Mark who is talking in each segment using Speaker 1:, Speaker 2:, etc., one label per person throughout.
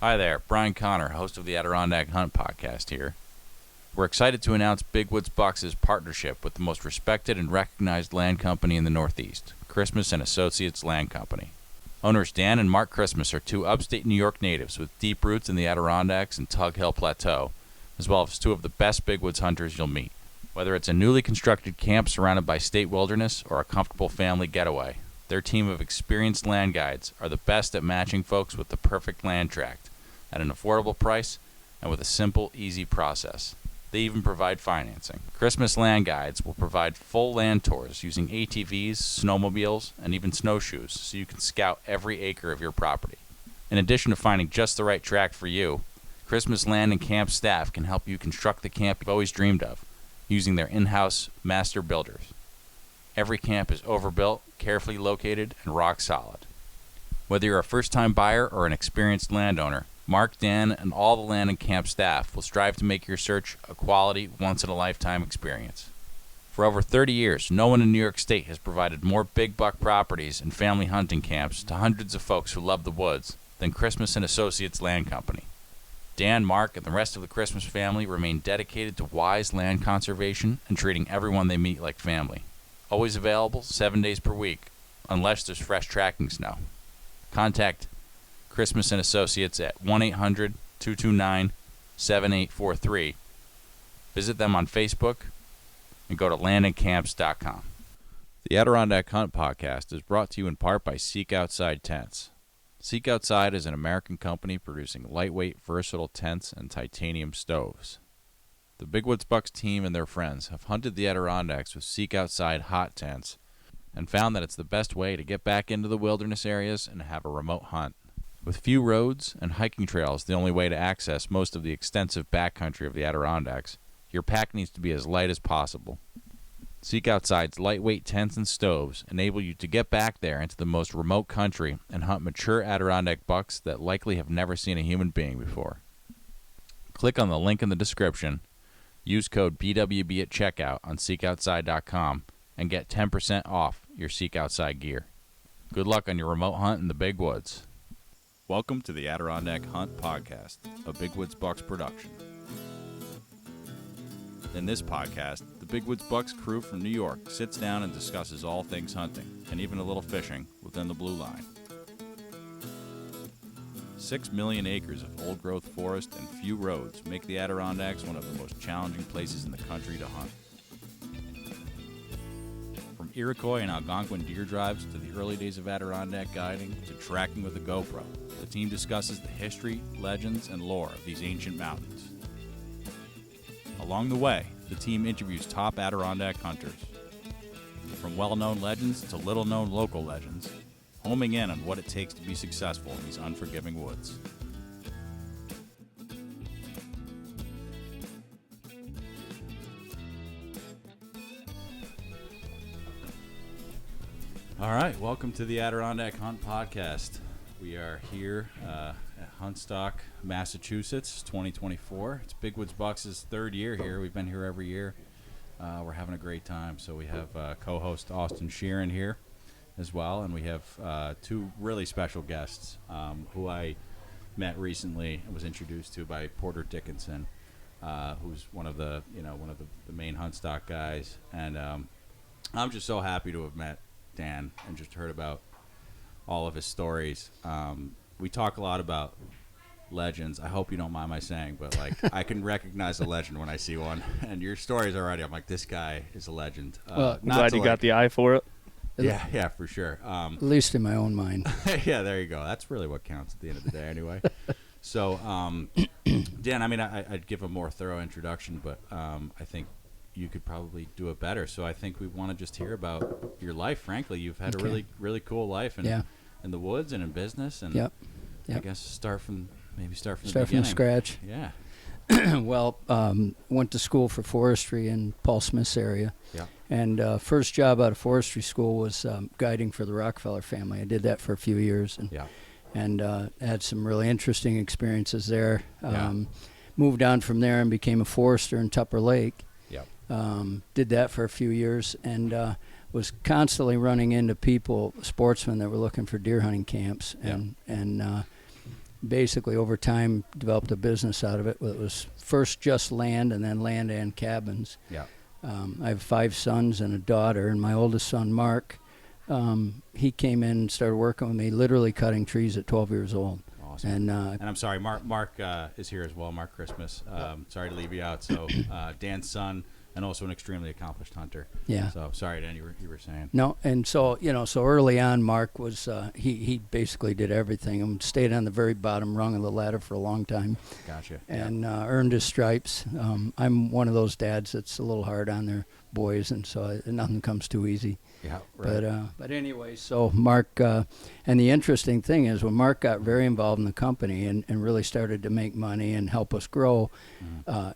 Speaker 1: Hi there, Brian Connor, host of the Adirondack Hunt Podcast here. We're excited to announce Big Woods Bucks' partnership with the most respected and recognized land company in the Northeast, Christmas and Associates Land Company. Owners Dan and Marc Christmas are two upstate New York natives with deep roots in the Adirondacks and Tug Hill Plateau, as well as two of the best big woods hunters you'll meet. Whether it's a newly constructed camp surrounded by state wilderness or a comfortable family getaway, their team of experienced land guides are the best at matching folks with the perfect land tract at an affordable price and with a simple, easy process. They even provide financing. Christmas Land Guides will provide full land tours using ATVs, snowmobiles, and even snowshoes so you can scout every acre of your property. In addition to finding just the right tract for you, Christmas Land and Camp staff can help you construct the camp you've always dreamed of using their in-house master builders. Every camp is overbuilt, carefully located, and rock solid. Whether you're a first-time buyer or an experienced landowner, Marc, Dan, and all the land and camp staff will strive to make your search a quality, once-in-a-lifetime experience. For over 30 years, no one in New York State has provided more big buck properties and family hunting camps to hundreds of folks who love the woods than Christmas and Associates Land Company. Dan, Marc, and the rest of the Christmas family remain dedicated to wise land conservation and treating everyone they meet like family. Always available 7 days per week, unless there's fresh tracking snow. Contact Christmas and Associates at 1-800-229-7843. Visit them on Facebook and go to landandcamps.com. The Adirondack Hunt Podcast is brought to you in part by Seek Outside Tents. Seek Outside is an American company producing lightweight, versatile tents and titanium stoves. The Big Woods Bucks team and their friends have hunted the Adirondacks with Seek Outside hot tents and found that it's the best way to get back into the wilderness areas and have a remote hunt. With few roads and hiking trails the only way to access most of the extensive backcountry of the Adirondacks, your pack needs to be as light as possible. Seek Outside's lightweight tents and stoves enable you to get back there into the most remote country and hunt mature Adirondack bucks that likely have never seen a human being before. Click on the link in the description, use code BWB at checkout on SeekOutside.com, and get 10% off your Seek Outside gear. Good luck on your remote hunt in the Big Woods. Welcome to the Adirondack Hunt Podcast, a Big Woods Bucks production. In this podcast, the Big Woods Bucks crew from New York sits down and discusses all things hunting, and even a little fishing, within the blue line. 6 million acres of old-growth forest and few roads make the Adirondacks one of the most challenging places in the country to hunt. From Iroquois and Algonquin deer drives to the early days of Adirondack guiding to tracking with a GoPro, the team discusses the history, legends, and lore of these ancient mountains. Along the way, the team interviews top Adirondack hunters. From well-known legends to little-known local legends, homing in on what it takes to be successful in these unforgiving woods. All right, welcome to the Adirondack Hunt Podcast. We are here at Huntstock, Massachusetts, 2024. It's Big Woods Bucks' third year here. We've been here every year. We're having a great time. So we have co-host Austin Sheeran here as well, and we have two really special guests who I met recently and was introduced to by Porter Dickinson, who's one of the main Huntstock guys. And I'm just so happy to have met Dan and just heard about all of his stories. We talk a lot about legends. I hope you don't mind my saying, but like I can recognize a legend when I see one. And your stories already, I'm like, this guy is a legend.
Speaker 2: Well, I'm glad you got the eye for it.
Speaker 1: Yeah, for sure.
Speaker 3: At least in my own mind.
Speaker 1: Yeah, there you go. That's really what counts at the end of the day, anyway. So, Dan, I mean, I'd give a more thorough introduction, but I think you could probably do it better. So I think we want to just hear about your life. Frankly, you've had a really, really cool life in the woods and in business. And I guess start from the beginning.
Speaker 3: From scratch.
Speaker 1: Yeah.
Speaker 3: Well, went to school for forestry in Paul Smith's area.
Speaker 1: Yeah.
Speaker 3: And first job out of forestry school was guiding for the Rockefeller family. I did that for a few years and had some really interesting experiences there. Moved on from there and became a forester in Tupper Lake. Did that for a few years and was constantly running into people, sportsmen that were looking for deer hunting camps. And basically over time developed a business out of it. It was first just land and then land and cabins.
Speaker 1: Yeah.
Speaker 3: I have 5 sons and a daughter, and my oldest son, Marc, he came in and started working with me, literally cutting trees at 12 years old.
Speaker 1: Awesome. And I'm sorry, Marc is here as well, Marc Christmas. Sorry to leave you out. So Dan's son, and also an extremely accomplished hunter.
Speaker 3: Yeah.
Speaker 1: So sorry, Dan, you were saying.
Speaker 3: No, and so so early on, Marc was he basically did everything and stayed on the very bottom rung of the ladder for a long time.
Speaker 1: Gotcha.
Speaker 3: And earned his stripes. I'm one of those dads that's a little hard on their boys, and so nothing comes too easy.
Speaker 1: Yeah, right.
Speaker 3: But anyway, so Marc, and the interesting thing is when Marc got very involved in the company and really started to make money and help us grow,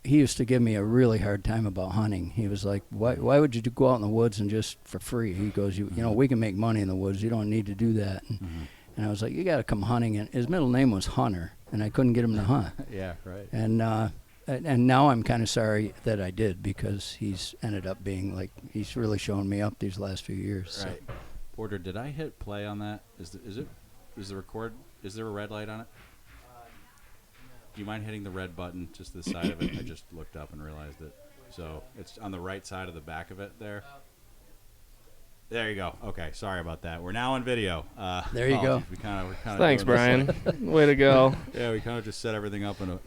Speaker 3: he used to give me a really hard time about hunting. He was like, why would you go out in the woods and just for free? He goes, you know, we can make money in the woods. You don't need to do that. And I was like, you got to come hunting. And his middle name was Hunter, and I couldn't get him to hunt.
Speaker 1: Yeah, right.
Speaker 3: And now I'm kind of sorry that I did, because he's ended up being like, he's really shown me up these last few years.
Speaker 1: Right. So. Porter, did I hit play on that? Is there a red light on it? Do you mind hitting the red button just to the side of it? I just looked up and realized it. So it's on the right side of the back of it there. There you go. Okay, sorry about that. We're now on video.
Speaker 3: There you go.
Speaker 1: We're kind of
Speaker 2: Thanks, Brian. Way to go.
Speaker 1: Yeah, we kind of just set everything up in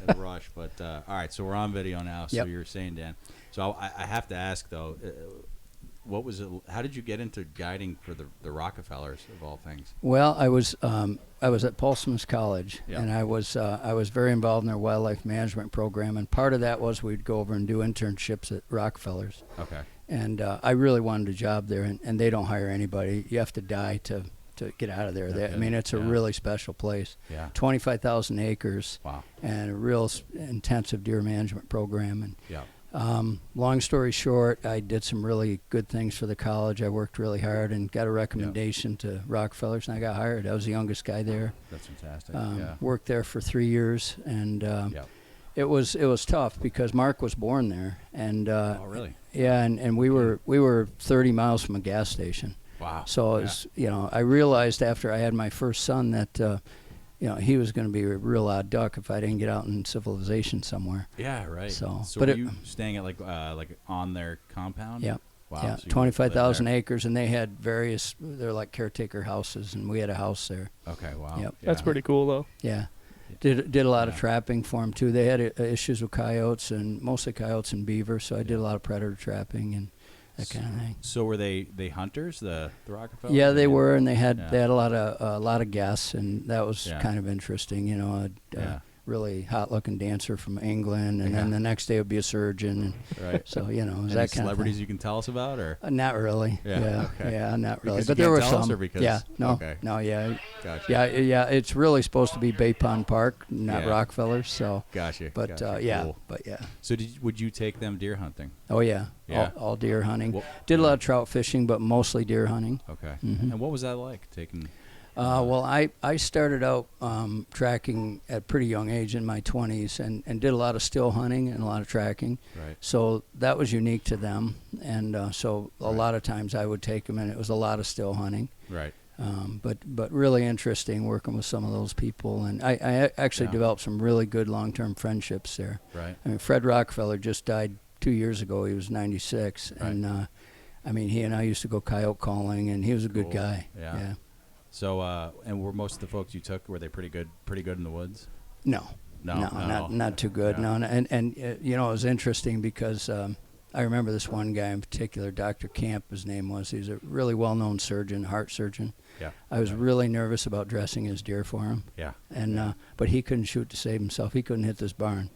Speaker 1: a rush. But all right, so we're on video now. So you're saying, Dan. So I have to ask though, what was it? How did you get into guiding for the Rockefellers of all things?
Speaker 3: Well, I was at Paul Smith College, and I was very involved in their wildlife management program, and part of that was we'd go over and do internships at Rockefellers.
Speaker 1: Okay.
Speaker 3: And I really wanted a job there, and they don't hire anybody. You have to die to get out of there. I mean, it's a really special place.
Speaker 1: Yeah.
Speaker 3: 25,000 acres.
Speaker 1: Wow.
Speaker 3: And a real intensive deer management program. And
Speaker 1: yeah.
Speaker 3: Long story short, I did some really good things for the college. I worked really hard and got a recommendation to Rockefellers, and I got hired. I was the youngest guy there.
Speaker 1: That's fantastic.
Speaker 3: Worked there for 3 years, and it was tough because Marc was born there, and
Speaker 1: oh, really?
Speaker 3: Yeah, and we were 30 miles from a gas station.
Speaker 1: Wow.
Speaker 3: So it was, I realized after I had my first son that he was going to be a real odd duck if I didn't get out in civilization somewhere.
Speaker 1: Yeah, right.
Speaker 3: So
Speaker 1: but were you staying at like on their compound?
Speaker 3: Yeah.
Speaker 1: Wow.
Speaker 3: Yeah,
Speaker 1: so
Speaker 3: 25,000 acres, and they had they're like caretaker houses, and we had a house there.
Speaker 1: Okay, wow.
Speaker 3: Yep.
Speaker 2: Yeah. That's pretty cool, though.
Speaker 3: Yeah. Did a lot of trapping for them, too. They had issues with coyotes, and mostly coyotes and beaver, so I did a lot of predator trapping and that kind of thing.
Speaker 1: So were they hunters, the Rockefellers?
Speaker 3: Yeah, they were, and they had a lot of guests, and that was kind of interesting. Really hot-looking dancer from England, and then the next day would be a surgeon. And
Speaker 1: right.
Speaker 3: So it was
Speaker 1: Any
Speaker 3: that kind of
Speaker 1: celebrities you can tell us about, or
Speaker 3: not really?
Speaker 1: Yeah. Okay.
Speaker 3: Yeah, not really.
Speaker 1: Because
Speaker 3: but
Speaker 1: you
Speaker 3: there were
Speaker 1: can't tell us,
Speaker 3: some.
Speaker 1: or because,
Speaker 3: yeah, no,
Speaker 1: okay.
Speaker 3: no, yeah,
Speaker 1: Gotcha.
Speaker 3: yeah. It's really supposed to be Bay Pond Park, not Rockefeller. So
Speaker 1: gotcha.
Speaker 3: But
Speaker 1: gotcha. Cool.
Speaker 3: but yeah.
Speaker 1: So would you take them deer hunting?
Speaker 3: Oh yeah,
Speaker 1: Yeah.
Speaker 3: all deer hunting.
Speaker 1: Well,
Speaker 3: did a lot of trout fishing, but mostly deer hunting.
Speaker 1: Okay.
Speaker 3: Mm-hmm.
Speaker 1: And what was that like taking?
Speaker 3: Well, I started out tracking at a pretty young age in my 20s and did a lot of still hunting and a lot of tracking.
Speaker 1: Right.
Speaker 3: So that was unique to them. And so a lot of times I would take them, and it was a lot of still hunting.
Speaker 1: Right.
Speaker 3: But really interesting working with some of those people. And I actually developed some really good long-term friendships there.
Speaker 1: Right.
Speaker 3: I mean, Fred Rockefeller just died 2 years ago. He was 96.
Speaker 1: Right.
Speaker 3: And, he and I used to go coyote calling, and he was a good guy.
Speaker 1: Yeah. So, and were most of the folks you took, were they pretty good in the woods?
Speaker 3: No, not too good.
Speaker 1: Yeah.
Speaker 3: No, and it was interesting because I remember this one guy in particular, Dr. Camp, his name was. He's a really well-known surgeon, heart surgeon.
Speaker 1: Yeah.
Speaker 3: I was really nervous about dressing his deer for him.
Speaker 1: Yeah.
Speaker 3: And but he couldn't shoot to save himself. He couldn't hit this barn.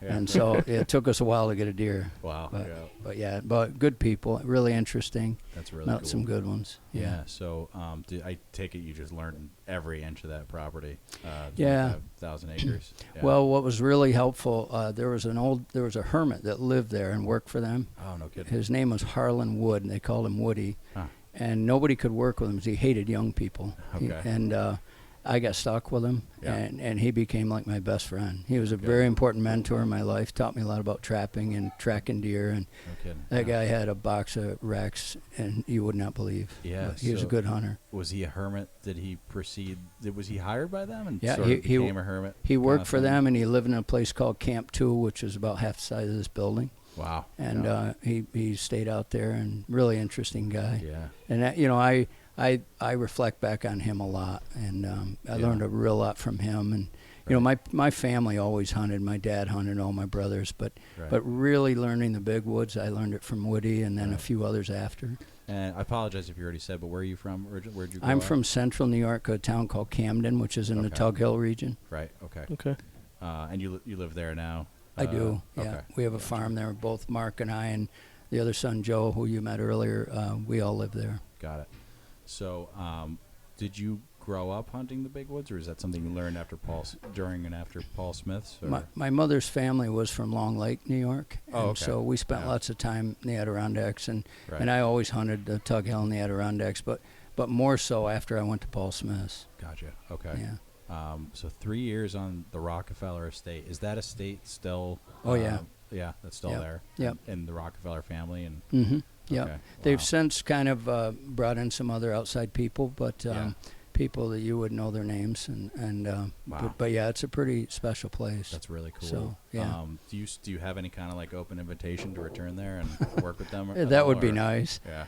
Speaker 1: Yeah.
Speaker 3: And so it took us a while to get a deer.
Speaker 1: Wow.
Speaker 3: But good people, really interesting.
Speaker 1: That's really
Speaker 3: Met
Speaker 1: cool.
Speaker 3: some good ones. Yeah.
Speaker 1: So, I take it you just learned every inch of that property. 1,000 acres. Yeah.
Speaker 3: Well, what was really helpful, there was a hermit that lived there and worked for them.
Speaker 1: Oh, no kidding.
Speaker 3: His name was Harlan Wood, and they called him Woody.
Speaker 1: Huh.
Speaker 3: And nobody could work with him because he hated young people.
Speaker 1: Okay.
Speaker 3: I got stuck with him, and he became like my best friend. He was a very important mentor in my life, taught me a lot about trapping and tracking deer, and that guy had a box of racks, and you would not believe.
Speaker 1: Yeah.
Speaker 3: But he was a good hunter.
Speaker 1: Was he a hermit? Did he proceed? Was he hired by them and
Speaker 3: he
Speaker 1: became a hermit?
Speaker 3: He worked for them, and he lived in a place called Camp 2, which is about half the size of this building.
Speaker 1: Wow.
Speaker 3: And he stayed out there, and really interesting guy.
Speaker 1: Yeah.
Speaker 3: And that, I reflect back on him a lot, and I learned a real lot from him. And my family always hunted. My dad hunted, all my brothers, but really learning the big woods, I learned it from Woody, and then a few others after.
Speaker 1: And I apologize if you already said, but where are you from? Where'd you grow
Speaker 3: I'm
Speaker 1: up?
Speaker 3: from central New York, a town called Camden, which is in the Tug Hill region.
Speaker 1: Right. Okay.
Speaker 2: Okay.
Speaker 1: And you live there now?
Speaker 3: I do. Yeah.
Speaker 1: Okay.
Speaker 3: We have a farm there. Both Mark and I, and the other son Joe, who you met earlier, we all live there.
Speaker 1: Got it. So, did you grow up hunting the big woods, or is that something you learned during and after Paul Smith's? Or?
Speaker 3: My mother's family was from Long Lake, New York, and so we spent lots of time in the Adirondacks, and I always hunted the Tug Hill and the Adirondacks, but more so after I went to Paul Smith's.
Speaker 1: Gotcha. Okay.
Speaker 3: Yeah.
Speaker 1: So 3 years on the Rockefeller estate. Is that estate still?
Speaker 3: Oh yeah.
Speaker 1: Yeah, that's still there.
Speaker 3: Yep.
Speaker 1: And the Rockefeller family and.
Speaker 3: Mm-hmm. Yep.
Speaker 1: Okay.
Speaker 3: They've
Speaker 1: Wow.
Speaker 3: since kind of brought in some other outside people, but people that you would know their names, and
Speaker 1: Wow.
Speaker 3: but yeah, it's a pretty special place.
Speaker 1: That's really cool.
Speaker 3: So, yeah.
Speaker 1: Do you have any kind of like open invitation to return there and work with them?
Speaker 3: That would be nice.
Speaker 1: Yeah.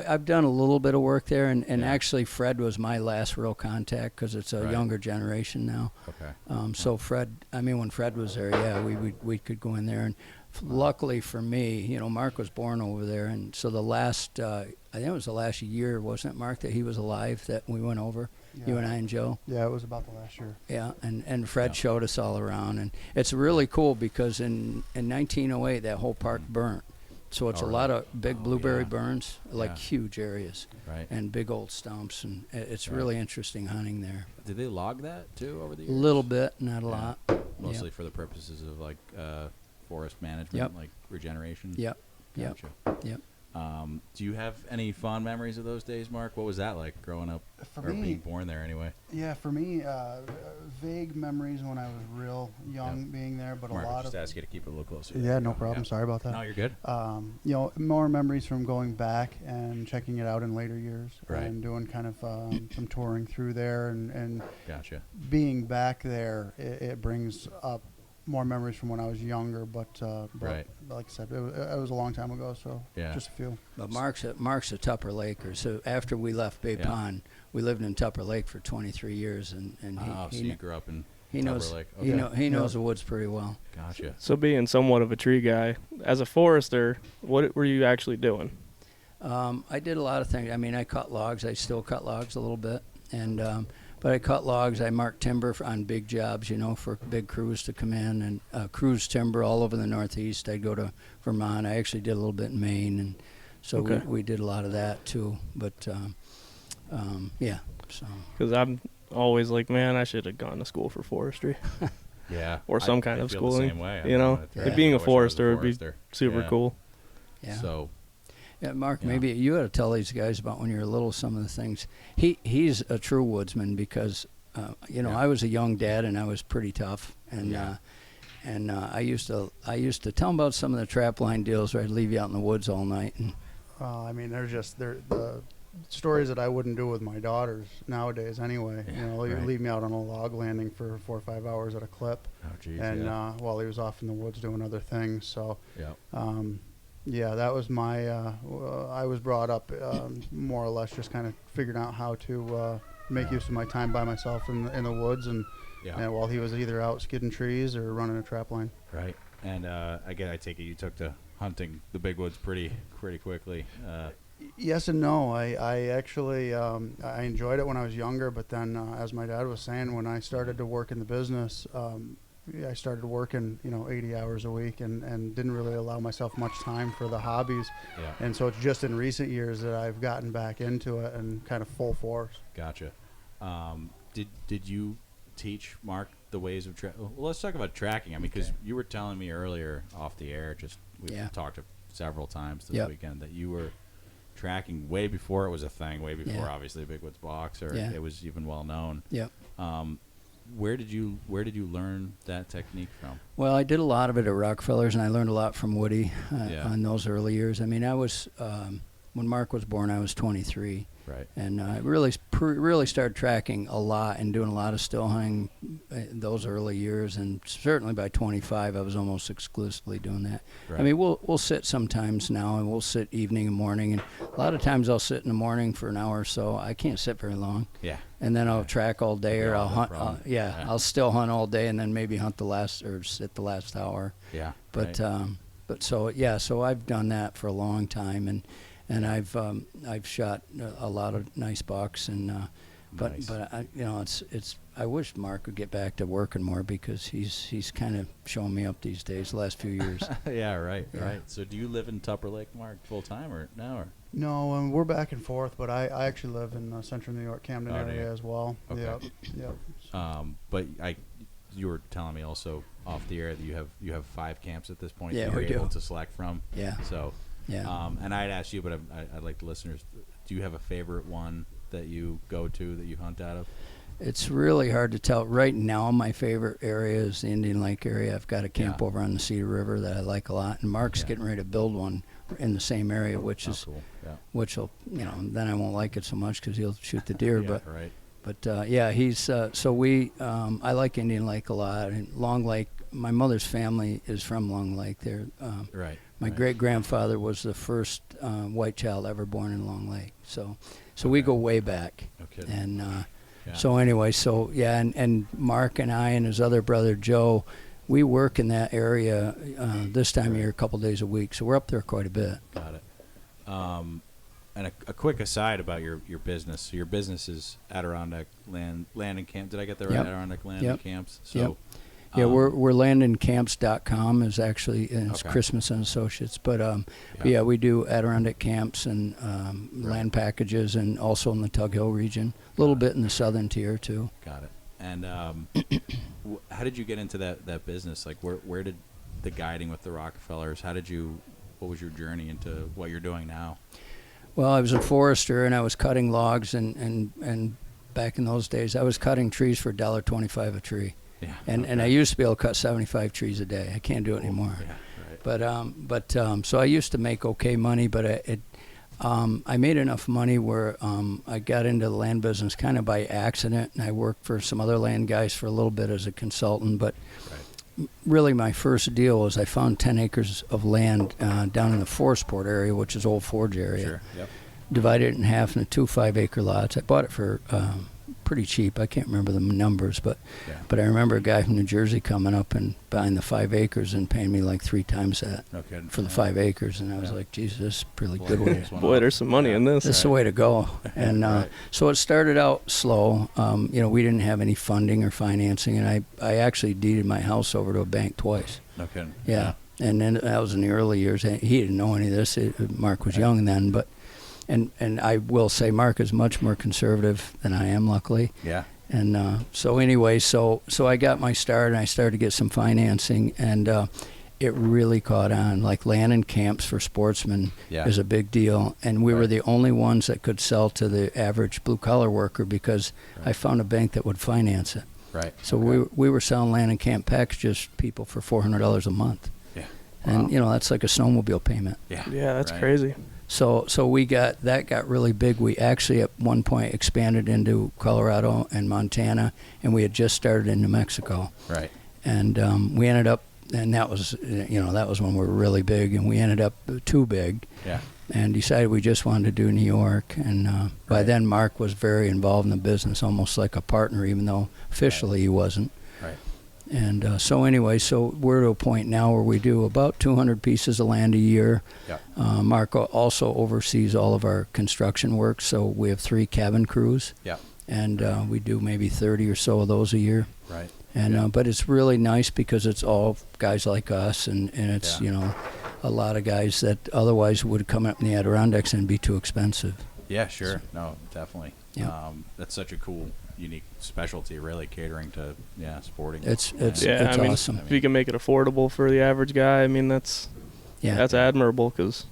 Speaker 3: I've done a little bit of work there, and actually Fred was my last real contact because it's a younger generation now.
Speaker 1: Okay.
Speaker 3: So Fred, when Fred was there, we could go in there, and luckily for me, Mark was born over there, and so the last, I think it was the last year, wasn't it, Mark, that he was alive that we went over, you and I and Joe?
Speaker 4: Yeah, it was about the last year.
Speaker 3: Yeah, and Fred showed us all around, and it's really cool because in 1908 that whole park burnt. So it's a lot of big blueberry burns, like huge areas, and big old stumps, and it's really interesting hunting there.
Speaker 1: Did they log that too over the
Speaker 3: A
Speaker 1: years?
Speaker 3: little bit, not a lot.
Speaker 1: Mostly for the purposes of like forest management, like regeneration.
Speaker 3: Yep.
Speaker 1: Gotcha.
Speaker 3: Yep.
Speaker 1: Do you have any fond memories of those days, Mark? What was that like growing up, or being born there anyway?
Speaker 4: Yeah, for me, vague memories when I was real young being there, but
Speaker 1: Mark,
Speaker 4: a lot
Speaker 1: just
Speaker 4: of...
Speaker 1: ask you to keep it a little closer.
Speaker 4: Yeah, no problem. Sorry about that.
Speaker 1: No, you're good.
Speaker 4: More memories from going back and checking it out in later years,
Speaker 1: Right.
Speaker 4: and doing kind of some touring through there, and
Speaker 1: Gotcha.
Speaker 4: being back there, it brings up more memories from when I was younger, but like I said, it was a long time ago, so just a few.
Speaker 3: But Mark's a Tupper Laker, so after we left Bay Pond, we lived in Tupper Lake for 23 years, and
Speaker 1: So you grew up in
Speaker 3: he knows
Speaker 1: Tupper Lake. Okay.
Speaker 3: he knows the woods pretty well.
Speaker 1: Gotcha.
Speaker 2: So being somewhat of a tree guy, as a forester, what were you actually doing?
Speaker 3: I did a lot of things. I cut logs. I still cut logs a little bit, and but I cut logs. I marked timber on big jobs, for big crews to come in, and cruise timber all over the Northeast. I'd go to Vermont. I actually did a little bit in Maine, and so we did a lot of that too. But yeah, so
Speaker 2: Because I'm always like, man, I should have gone to school for forestry.
Speaker 1: Yeah.
Speaker 2: Or some kind
Speaker 1: I
Speaker 2: of
Speaker 1: feel
Speaker 2: schooling.
Speaker 1: The same way.
Speaker 2: Being
Speaker 1: I
Speaker 2: a
Speaker 1: wish I was
Speaker 2: forester would be super
Speaker 1: Yeah.
Speaker 2: cool.
Speaker 3: yeah.
Speaker 1: So.
Speaker 3: Yeah, Mark, maybe you ought to tell these guys about when you were little some of the things. He's a true woodsman because, I was a young dad and I was pretty tough, and I used to tell him about some of the trap line deals where I'd leave you out in the woods all night. And
Speaker 4: They're the stories that I wouldn't do with my daughters nowadays anyway.
Speaker 1: Yeah,
Speaker 4: Leave me out on a log landing for 4 or 5 hours at a clip,
Speaker 1: Oh, geez.
Speaker 4: and while he was off in the woods doing other things. So.
Speaker 1: Yeah.
Speaker 4: That was my. I was brought up more or less just kind of figuring out how to make use of my time by myself in the woods, and while he was either out skidding trees or running a trap line.
Speaker 1: Right. And I take it you took to hunting the big woods pretty quickly.
Speaker 4: Yes and no. I actually I enjoyed it when I was younger, but then as my dad was saying, when I started to work in the business. I started working, 80 hours a week and didn't really allow myself much time for the hobbies.
Speaker 1: Yeah.
Speaker 4: And so it's just in recent years that I've gotten back into it and kind of full force.
Speaker 1: Gotcha. Did you teach Mark the ways of well, let's talk about tracking. Because you were telling me earlier off the air, we talked several times this weekend that you were tracking way before it was a thing, way before obviously Big Woods Box or it was even well known.
Speaker 3: Yep.
Speaker 1: Where did you learn that technique from?
Speaker 3: Well, I did a lot of it at Rockefeller's, and I learned a lot from Woody on those early years. I mean, I was when Marc was born, I was 23.
Speaker 1: Right.
Speaker 3: And I really started tracking a lot and doing a lot of still hunting those early years. And certainly by 25, I was almost exclusively doing that.
Speaker 1: Right.
Speaker 3: I mean, we'll sit sometimes now, and we'll sit evening and morning. And a lot of times I'll sit in the morning for an hour or so. I can't sit very long.
Speaker 1: Yeah.
Speaker 3: And then I'll track all day, or I'll hunt. I'll still hunt all day, and then maybe hunt sit the last hour.
Speaker 1: Yeah.
Speaker 3: But so I've done that for a long time, and I've shot a lot of nice bucks, and but I, I wish Marc would get back to working more, because he's kind of showing me up these days, the last few years.
Speaker 1: Yeah, right. So do you live in Tupper Lake, Marc, full time or no? Or?
Speaker 4: No, we're back and forth, but I actually live in central New York, Camden area as well.
Speaker 1: Okay.
Speaker 4: Yep.
Speaker 1: But you were telling me also off the air that you have 5 camps at this point.
Speaker 3: Yeah,
Speaker 1: that you're
Speaker 3: we do.
Speaker 1: able to select from.
Speaker 3: Yeah.
Speaker 1: So.
Speaker 3: Yeah.
Speaker 1: And I'd ask you, but I'd like the listeners, do you have a favorite one that you go to, that you hunt out of?
Speaker 3: It's really hard to tell. Right now, my favorite area is the Indian Lake area. I've got a camp over on the Cedar River that I like a lot, and Marc's getting ready to build one in the same area, which is
Speaker 1: cool. Yeah.
Speaker 3: which will, then I won't like it so much because he'll shoot the deer.
Speaker 1: Right.
Speaker 3: But he's so we I like Indian Lake a lot, and Long Lake. My mother's family is from Long Lake. There.
Speaker 1: Right.
Speaker 3: My great-grandfather was the first white child ever born in Long Lake. So we go way back.
Speaker 1: No kidding.
Speaker 3: And so anyway, and Marc and I and his other brother Joe, we work in that area this time of year a couple days a week. So we're up there quite a bit.
Speaker 1: Got it. And a quick aside about your business. So your business is Adirondack Land and Camp. Did I get that right?
Speaker 3: Yep.
Speaker 1: Adirondack Land and Camps. So.
Speaker 3: Yep. Yeah, we're landandcamps.com is actually, and it's
Speaker 1: Okay.
Speaker 3: Christmas and Associates. But we do Adirondack camps and land packages, and also in the Tug Hill region, a little bit in the southern tier too.
Speaker 1: Got it. And how did you get into that business? Like, where did the guiding with the Rockefellers? What was your journey into what you're doing now?
Speaker 3: Well, I was a forester, and I was cutting logs, and back in those days, I was cutting trees for $1.25 a tree.
Speaker 1: Yeah.
Speaker 3: And I used to be able to cut 75 trees a day. I can't do it anymore.
Speaker 1: Yeah, right.
Speaker 3: But so I used to make okay money, but I made enough money where I got into the land business kind of by accident, and I worked for some other land guys for a little bit as a consultant. But really, my first deal was I found 10 acres of land down in the Forestport area, which is Old Forge area.
Speaker 1: Sure. Yep.
Speaker 3: Divided it in half into 2 5-acre lots. I bought it for pretty cheap. I can't remember the numbers, but I remember a guy from New Jersey coming up and buying the 5 acres and paying me like 3 times that for the 5 acres, and I was like, Jesus, this is a really good way.
Speaker 2: Boy, there's some money in this.
Speaker 3: This is the way to go. And so it started out slow. We didn't have any funding or financing, and I actually deeded my house over to a bank twice.
Speaker 1: No kidding.
Speaker 3: Yeah. And then that was in the early years. He didn't know any of this. Marc was young then, but. And I will say Marc is much more conservative than I am, luckily.
Speaker 1: Yeah.
Speaker 3: And so anyway, so I got my start, and I started to get some financing, and it really caught on. Like land and camps for sportsmen is a big deal, and we were the only ones that could sell to the average blue-collar worker, because I found a bank that would finance it.
Speaker 1: Right.
Speaker 3: So we were selling land and camp packages to people for $400 a month.
Speaker 1: Yeah.
Speaker 3: And that's like a snowmobile payment.
Speaker 1: Yeah.
Speaker 2: Yeah, that's crazy.
Speaker 3: So we got really big. We actually at one point expanded into Colorado and Montana, and we had just started in New Mexico.
Speaker 1: Right.
Speaker 3: And we ended up, and that was when we were really big, and we ended up too big.
Speaker 1: Yeah.
Speaker 3: And decided we just wanted to do New York. And by then Marc was very involved in the business, almost like a partner, even though officially he wasn't.
Speaker 1: Right.
Speaker 3: And so we're to a point now where we do about 200 pieces of land a year.
Speaker 1: Yeah.
Speaker 3: Marc also oversees all of our construction work, so we have 3 cabin crews.
Speaker 1: Yeah.
Speaker 3: And we do maybe 30 or so of those a year.
Speaker 1: Right.
Speaker 3: And but it's really nice because it's all guys like us, and it's a lot of guys that otherwise would come up in the Adirondacks and be too expensive.
Speaker 1: Yeah, sure. No, definitely.
Speaker 3: Yeah.
Speaker 1: That's such a cool, unique specialty, really catering to sporting.
Speaker 3: It's awesome.
Speaker 2: If you can make it affordable for the average guy, I mean that's admirable, because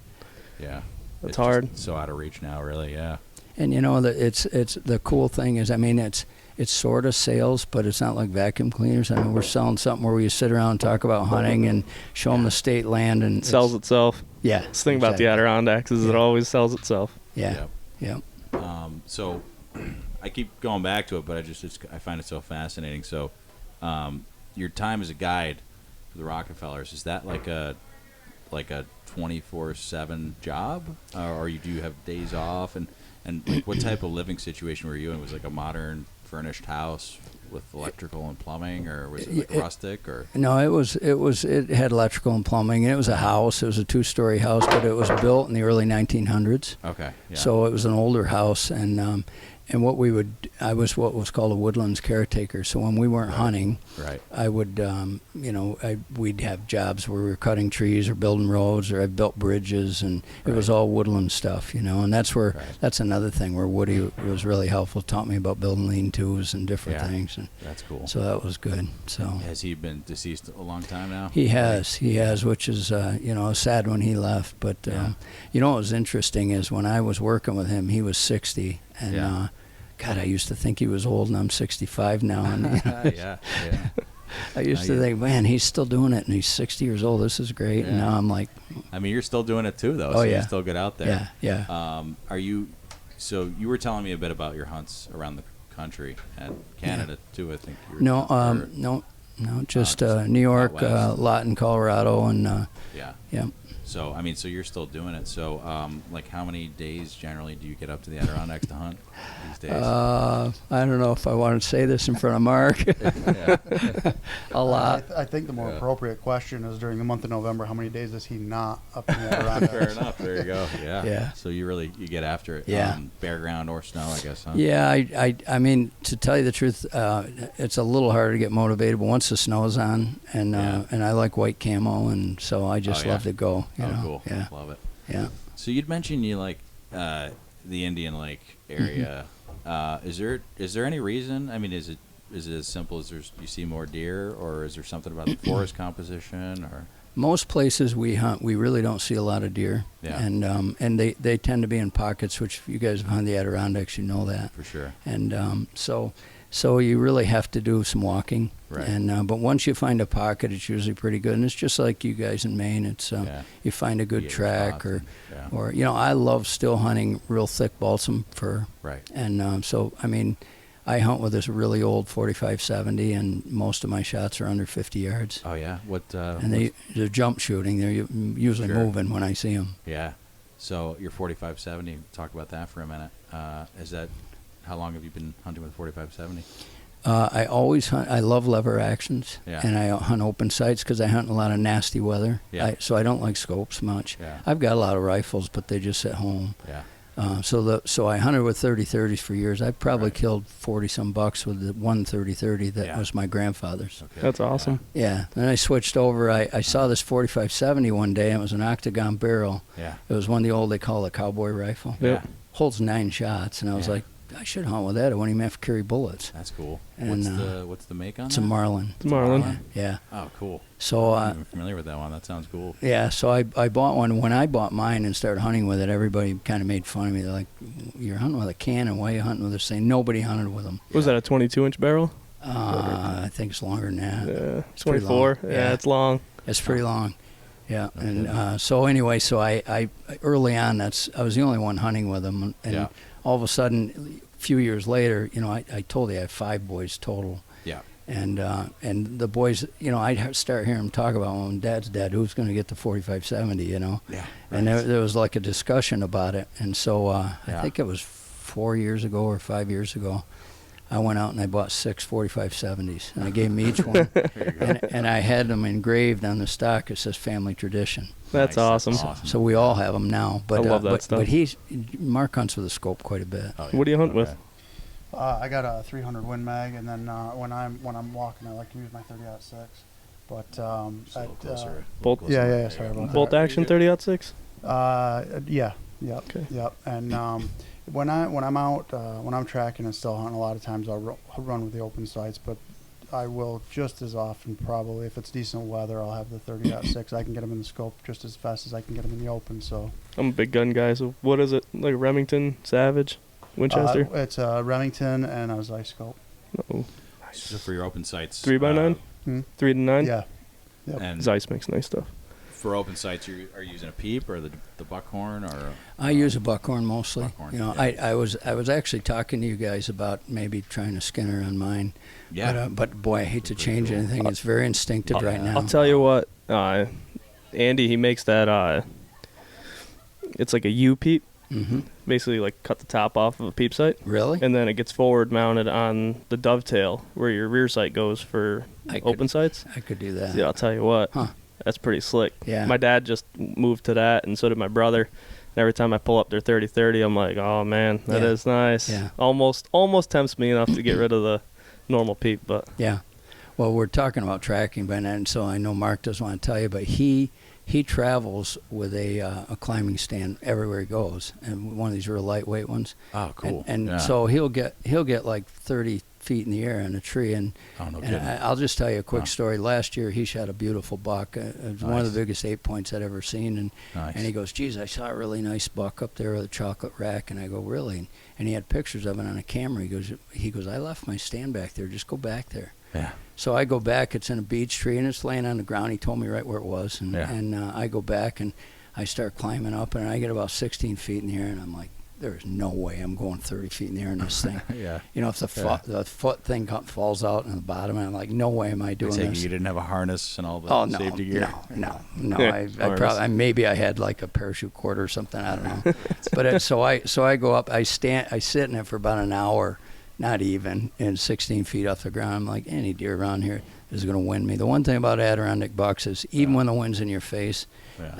Speaker 2: It's hard.
Speaker 1: So out of reach now, really. Yeah.
Speaker 3: And you know, it's the cool thing is, I mean, it's sort of sales, but it's not like vacuum cleaners. I mean, we're selling something where we sit around and talk about hunting and show them the state land, and
Speaker 2: It sells itself.
Speaker 3: Yeah.
Speaker 2: That's the thing about the Adirondacks is it always sells itself.
Speaker 3: Yeah. Yeah.
Speaker 1: So I keep going back to it, but I find it so fascinating. So your time as a guide for the Rockefellers, is that like a 24/7 job, or do you have days off? And like, what type of living situation were you in? Was it like a modern furnished house with electrical and plumbing, or was it like rustic? Or
Speaker 3: no, it had electrical and plumbing, and it was a house. It was a 2-story house, but it was built in the early 1900s.
Speaker 1: Okay. Yeah.
Speaker 3: So it was an older house, and I was what was called a woodlands caretaker. So when we weren't hunting,
Speaker 1: right,
Speaker 3: I would, we'd have jobs where we were cutting trees or building roads, or I built bridges, and it was all woodland stuff, and that's where, that's another thing where Woody was really helpful, taught me about building lean-tos and different things. And
Speaker 1: that's cool.
Speaker 3: so that was good. So
Speaker 1: has he been deceased a long time now?
Speaker 3: He has, which is, sad when he left. But, what was interesting is when I was working with him, he was 60, and God, I used to think he was old, and I'm 65 now. And, I used to think, man, he's still doing it, and he's 60 years old. This is great. And now I'm like,
Speaker 1: I mean, you're still doing it too, though.
Speaker 3: Oh,
Speaker 1: so
Speaker 3: yeah.
Speaker 1: you still get out there.
Speaker 3: Yeah.
Speaker 1: So you were telling me a bit about your hunts around the country and Canada too. I think.
Speaker 3: No, just New York, a lot in Colorado, and yeah.
Speaker 1: So I mean, so you're still doing it. So like, how many days generally do you get up to the Adirondacks to hunt these days?
Speaker 3: I don't know if I want to say this in front of Marc. A lot.
Speaker 4: I think the more appropriate question is, during the month of November, how many days is he not up in the Adirondacks?
Speaker 1: Fair enough. There you go. Yeah.
Speaker 3: Yeah.
Speaker 1: So you get after it.
Speaker 3: Yeah.
Speaker 1: Bare ground or snow, I guess. Huh?
Speaker 3: Yeah. I mean, to tell you the truth, it's a little harder to get motivated. But once the snow's on, and I like white camo, and so I just love to go.
Speaker 1: Cool.
Speaker 3: Yeah.
Speaker 1: Love it.
Speaker 3: Yeah.
Speaker 1: So you'd mentioned you like the Indian Lake area. Is there any reason? I mean, is it as simple as you see more deer, or is there something about the forest composition? Or
Speaker 3: most places we hunt, we really don't see a lot of deer.
Speaker 1: Yeah.
Speaker 3: And they tend to be in pockets, which if you guys have hunted the Adirondacks, you know that.
Speaker 1: For sure.
Speaker 3: And so you really have to do some walking.
Speaker 1: Right.
Speaker 3: And but once you find a pocket, it's usually pretty good. And it's just like you guys in Maine. It's you find a good track, or I love still hunting real thick balsam fir.
Speaker 1: Right.
Speaker 3: And so I mean, I hunt with this really old 45-70, and most of my shots are under 50 yards.
Speaker 1: Oh yeah.
Speaker 3: And they're jump shooting. They're usually moving when I see them.
Speaker 1: Yeah. So your 45-70. Talk about that for a minute. How long have you been hunting with 45-70?
Speaker 3: I always hunt. I love lever actions,
Speaker 1: Yeah.
Speaker 3: and I hunt open sights because I hunt in a lot of nasty weather.
Speaker 1: Yeah.
Speaker 3: So I don't like scopes much.
Speaker 1: Yeah.
Speaker 3: I've got a lot of rifles, but they just sit home.
Speaker 1: Yeah.
Speaker 3: So I hunted with 30-30s for years. I probably killed 40-some bucks with the one 30-30 that was my grandfather's.
Speaker 1: Okay.
Speaker 2: That's awesome.
Speaker 3: Yeah. Then I switched over. I saw this 45-70 one day, and it was an octagon barrel.
Speaker 1: Yeah.
Speaker 3: It was one of the old, they call it a cowboy rifle.
Speaker 2: Yep.
Speaker 3: Holds 9 shots, and I was like, I should hunt with that. I wouldn't even have to carry bullets.
Speaker 1: That's cool.
Speaker 3: And,
Speaker 1: What's the make on
Speaker 3: It's
Speaker 1: that?
Speaker 3: a Marlin.
Speaker 2: It's Marlin.
Speaker 3: Yeah.
Speaker 1: Oh, cool.
Speaker 3: So
Speaker 1: I'm familiar with that one. That sounds cool.
Speaker 3: yeah, so I bought one. When I bought mine and started hunting with it, everybody kind of made fun of me. They're like, "You're hunting with a cannon. Why are you hunting with this thing?" Nobody hunted with them.
Speaker 2: Was that a 22-inch barrel?
Speaker 3: I think it's longer than that.
Speaker 2: Yeah,
Speaker 3: It's pretty
Speaker 2: 24.
Speaker 3: long.
Speaker 2: Yeah, it's long.
Speaker 3: It's pretty long. Yeah, and so anyway, so I early on, I was the only one hunting with them, and all of a sudden, a few years later, I told you I have 5 boys total.
Speaker 1: Yeah.
Speaker 3: And the boys, I'd start hearing them talk about, when Dad's dead, who's going to get the 45-70,
Speaker 1: Yeah.
Speaker 3: And there was like a discussion about it. And so I think it was 4 years ago or 5 years ago, I went out and I bought 6 45-70s, and I gave them each one. and I had them engraved on the stock. It says family tradition.
Speaker 2: That's awesome.
Speaker 3: So we all have them now. But,
Speaker 2: I love that stuff.
Speaker 3: But Marc hunts with a scope quite a bit.
Speaker 1: Oh, yeah.
Speaker 2: What do you hunt with?
Speaker 4: I got a 300 Win Mag, and then when I'm walking, I like to use my 30-06. But
Speaker 2: Bolt.
Speaker 4: Yeah. Sorry about that.
Speaker 2: Bolt action 30-06.
Speaker 4: Yeah. Yep.
Speaker 2: Okay.
Speaker 4: Yep. And when I'm out, when I'm tracking and still hunting, a lot of times I'll run with the open sights. But I will just as often probably. If it's decent weather, I'll have the 30-06. I can get them in the scope just as fast as I can get them in the open. So
Speaker 2: I'm a big gun guy. So what is it? Like Remington, Savage, Winchester?
Speaker 4: It's Remington and a Zeiss scope.
Speaker 2: Oh,
Speaker 1: So for your open sights,
Speaker 2: 3x9, 3 to 9.
Speaker 4: Yeah. Yep.
Speaker 1: And
Speaker 2: Zeiss makes nice stuff.
Speaker 1: for open sights, are you using a peep or the buckhorn or?
Speaker 3: I use a buckhorn mostly.
Speaker 1: Buckhorn,
Speaker 3: You know,
Speaker 1: yeah.
Speaker 3: I was actually talking to you guys about maybe trying a Skinner on mine.
Speaker 1: Yeah.
Speaker 3: But boy, I hate to change anything. It's very instinctive right now.
Speaker 2: I'll tell you what, Andy, he makes that. It's like a U peep.
Speaker 3: Mm-hmm.
Speaker 2: Basically, like cut the top off of a peep sight,
Speaker 3: Really?
Speaker 2: and then it gets forward mounted on the dovetail where your rear sight goes for open sights.
Speaker 3: I could do that.
Speaker 2: Yeah, I'll tell you what.
Speaker 3: Huh.
Speaker 2: That's pretty slick.
Speaker 3: Yeah.
Speaker 2: My dad just moved to that, and so did my brother. And every time I pull up their 30-30, I'm like, oh man, that is nice.
Speaker 3: Yeah.
Speaker 2: Almost tempts me enough to get rid of the normal peep, but
Speaker 3: Yeah. Well, we're talking about tracking, but and so I know Mark doesn't want to tell you, but he travels with a climbing stand everywhere he goes, and one of these real lightweight ones.
Speaker 1: Oh, cool.
Speaker 3: And
Speaker 1: Yeah.
Speaker 3: so he'll get like 30 feet in the air on a tree, and
Speaker 1: Oh, no
Speaker 3: and
Speaker 1: kidding.
Speaker 3: I'll just tell you a quick story. Last year he shot a beautiful buck. It was one of
Speaker 1: Nice.
Speaker 3: the biggest 8 points I'd ever seen, and
Speaker 1: Nice.
Speaker 3: and he goes, "Geez, I saw a really nice buck up there with a chocolate rack." And I go, "Really?" And he had pictures of it on a camera. He goes, "I left my stand back there. Just go back there."
Speaker 1: Yeah.
Speaker 3: So I go back. It's in a beech tree, and it's laying on the ground. He told me right where it was, and I go back and I start climbing up, and I get about 16 feet in the air, and I'm like, "There's no way I'm going 30 feet in the air in this thing."
Speaker 1: Yeah.
Speaker 3: You know, if the foot thing falls out in the bottom, and I'm like, "No way am I doing
Speaker 1: I take
Speaker 3: this."
Speaker 1: you didn't have a harness and all the
Speaker 3: Oh no,
Speaker 1: safety gear.
Speaker 3: no!
Speaker 2: Yeah,
Speaker 3: I
Speaker 2: harness.
Speaker 3: probably maybe I had like a parachute cord or something. I don't know. But so I go up. I sit in it for about an hour, not even, and 16 feet off the ground. I'm like, any deer around here is going to win me. The one thing about Adirondack bucks is even when the wind's in your face,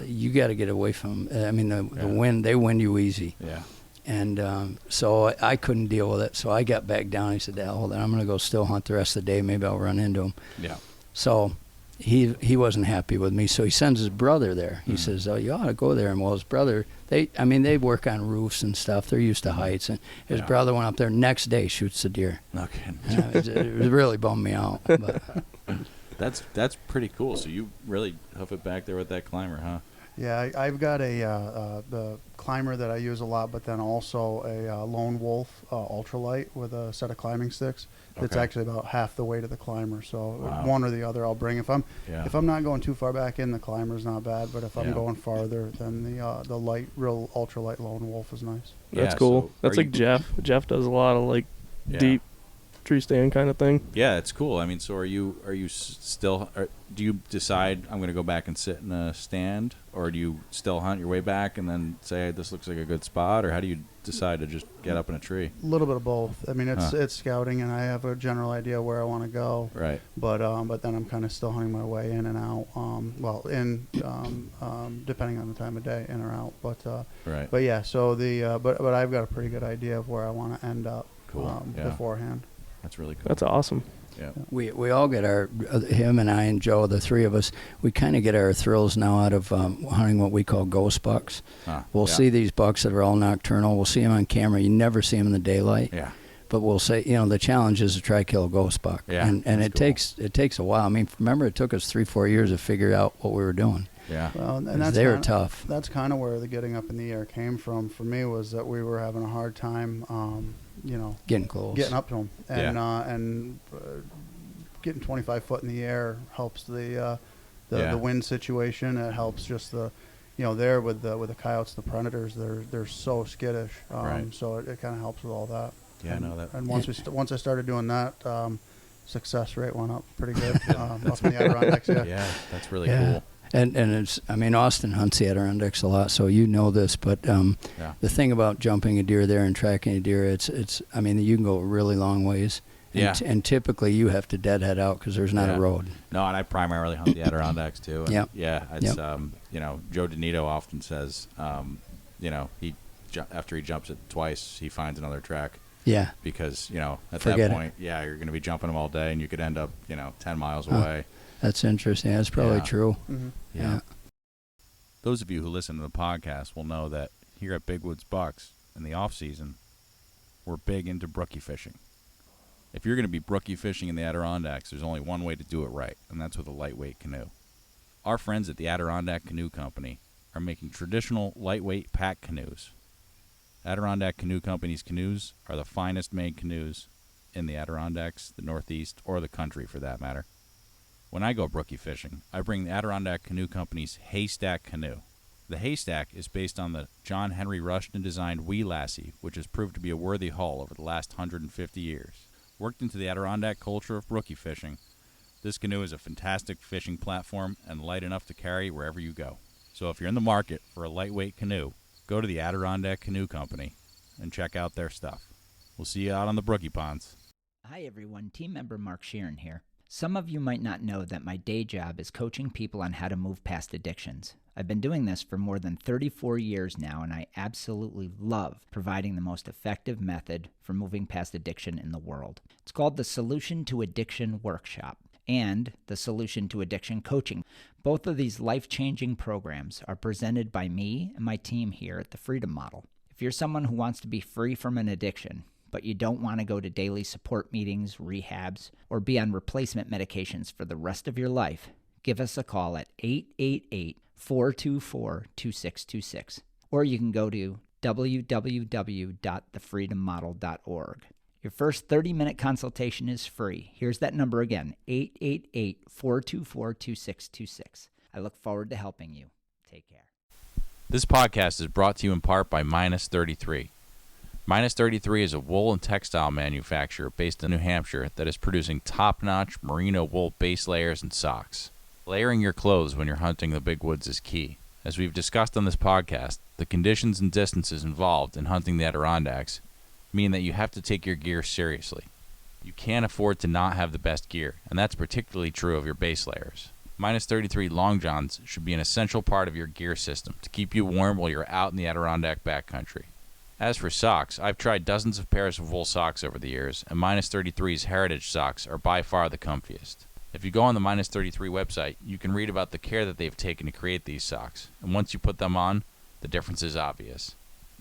Speaker 3: you got to get away from. I mean, the wind, they wind you easy.
Speaker 1: Yeah.
Speaker 3: And so I couldn't deal with it. So I got back down. He said, "Well, then I'm going to go still hunt the rest of the day. Maybe I'll run into him."
Speaker 1: Yeah.
Speaker 3: So he wasn't happy with me. So he sends his brother there. He says, "Oh, you ought to go there." And well, his brother, they work on roofs and stuff. They're used to heights. And his brother went up there. Next day, shoots the deer.
Speaker 1: No kidding.
Speaker 3: It really bummed me out. But
Speaker 1: That's pretty cool. So you really hoof it back there with that climber, huh?
Speaker 4: Yeah, I've got the climber that I use a lot, but then also a Lone Wolf ultralight with a set of climbing sticks. It's
Speaker 1: Okay.
Speaker 4: actually about half the weight of the climber. So
Speaker 1: Wow.
Speaker 4: one or the other I'll bring. If I'm not going too far back in, the climber's not bad. But if I'm
Speaker 1: Yeah.
Speaker 4: going farther, then the real ultralight Lone Wolf is nice.
Speaker 2: that's
Speaker 1: Yeah,
Speaker 2: cool.
Speaker 1: so
Speaker 2: That's
Speaker 1: are
Speaker 2: like
Speaker 1: you-
Speaker 2: Jeff. Jeff does a lot of like
Speaker 1: Yeah.
Speaker 2: deep tree stand kind of thing.
Speaker 1: Yeah, it's cool. I mean, so are you still? Do you decide I'm going to go back and sit in a stand, or do you still hunt your way back and then say this looks like a good spot, or how do you decide to just get up in a tree?
Speaker 4: A little bit of both. I mean, it's scouting, and I have a general idea where I want to go.
Speaker 1: Right.
Speaker 4: But then I'm kind of still hunting my way in and out. Depending on the time of day, in or out.
Speaker 1: Right.
Speaker 4: But yeah, so but I've got a pretty good idea of where I want to end up.
Speaker 1: Cool. Yeah.
Speaker 4: Beforehand.
Speaker 1: That's really cool.
Speaker 2: That's awesome.
Speaker 1: Yeah.
Speaker 3: we all get our him and I and Joe, the three of us, we kind of get our thrills now out of hunting what we call ghost bucks. We'll see these bucks that are all nocturnal. We'll see them on camera. You never see them in the daylight.
Speaker 1: Yeah.
Speaker 3: But we'll say, the challenge is to try to kill a ghost buck.
Speaker 1: Yeah,
Speaker 3: And
Speaker 1: that's cool.
Speaker 3: it takes a while. I mean, remember, it took us 3-4 years to figure out what we were doing.
Speaker 1: Yeah.
Speaker 4: Well, and
Speaker 3: 'Cause they were tough.
Speaker 4: That's kind of where the getting up in the air came from. For me, was that we were having a hard time,
Speaker 3: Getting close.
Speaker 4: getting up to them, and getting 25 foot in the air helps the wind situation. It helps just there with the coyotes, the predators. They're so skittish.
Speaker 1: Right.
Speaker 4: So it kind of helps with all that.
Speaker 1: Yeah, I know that.
Speaker 4: And once I started doing that, success rate went up pretty good up in the Adirondacks. Yeah.
Speaker 1: Yeah, that's really
Speaker 3: Yeah.
Speaker 1: cool.
Speaker 3: And it's, I mean, Austin hunts the Adirondacks a lot, so you know this, but the thing about jumping a deer there and tracking a deer, it's I mean, you can go really long ways.
Speaker 1: Yeah.
Speaker 3: And typically you have to deadhead out because there's not a road.
Speaker 1: No, and I primarily hunt the Adirondacks too. And
Speaker 3: Yep.
Speaker 1: Yeah. It's Joe Donito often says, he after he jumps it twice, he finds another track.
Speaker 3: Yeah.
Speaker 1: Because at
Speaker 3: Forget
Speaker 1: that point, you're going to be jumping them all day, and you could end up 10 miles away.
Speaker 3: That's interesting. That's probably true.
Speaker 4: Mm-hmm.
Speaker 3: Yeah.
Speaker 1: Those of you who listen to the podcast will know that here at Big Woods Bucks in the off season, we're big into brookie fishing. If you're going to be brookie fishing in the Adirondacks, there's only one way to do it right, and that's with a lightweight canoe. Our friends at the Adirondack Canoe Company are making traditional lightweight pack canoes. Adirondack Canoe Company's canoes are the finest made canoes in the Adirondacks, the Northeast, or the country for that matter. When I go brookie fishing, I bring the Adirondack Canoe Company's Haystack canoe. The Haystack is based on the John Henry Rushton-designed Wee Lassie, which has proved to be a worthy haul over the last 150 years. Worked into the Adirondack culture of brookie fishing, this canoe is a fantastic fishing platform and light enough to carry wherever you go. So if you're in the market for a lightweight canoe, go to the Adirondack Canoe Company and check out their stuff. We'll see you out on the brookie ponds.
Speaker 5: Hi everyone, team member Marc Sheeran here. Some of you might not know that my day job is coaching people on how to move past addictions. I've been doing this for more than 34 years now, and I absolutely love providing the most effective method for moving past addiction in the world. It's called the Solution to Addiction Workshop and the Solution to Addiction Coaching. Both of these life-changing programs are presented by me and my team here at the Freedom Model. If you're someone who wants to be free from an addiction, but you don't want to go to daily support meetings, rehabs, or be on replacement medications for the rest of your life, give us a call at 888-424-2626. Or you can go to www.thefreedommodel.org. Your first 30-minute consultation is free. Here's that number again, 888-424-2626. I look forward to helping you. Take care.
Speaker 1: This podcast is brought to you in part by Minus 33. Minus 33 is a wool and textile manufacturer based in New Hampshire that is producing top-notch merino wool base layers and socks. Layering your clothes when you're hunting the big woods is key. As we've discussed on this podcast, the conditions and distances involved in hunting the Adirondacks mean that you have to take your gear seriously. You can't afford to not have the best gear, and that's particularly true of your base layers. Minus 33 long johns should be an essential part of your gear system to keep you warm while you're out in the Adirondack backcountry. As for socks, I've tried dozens of pairs of wool socks over the years, and Minus 33's Heritage socks are by far the comfiest. If you go on the Minus 33 website, you can read about the care that they've taken to create these socks, and once you put them on, the difference is obvious.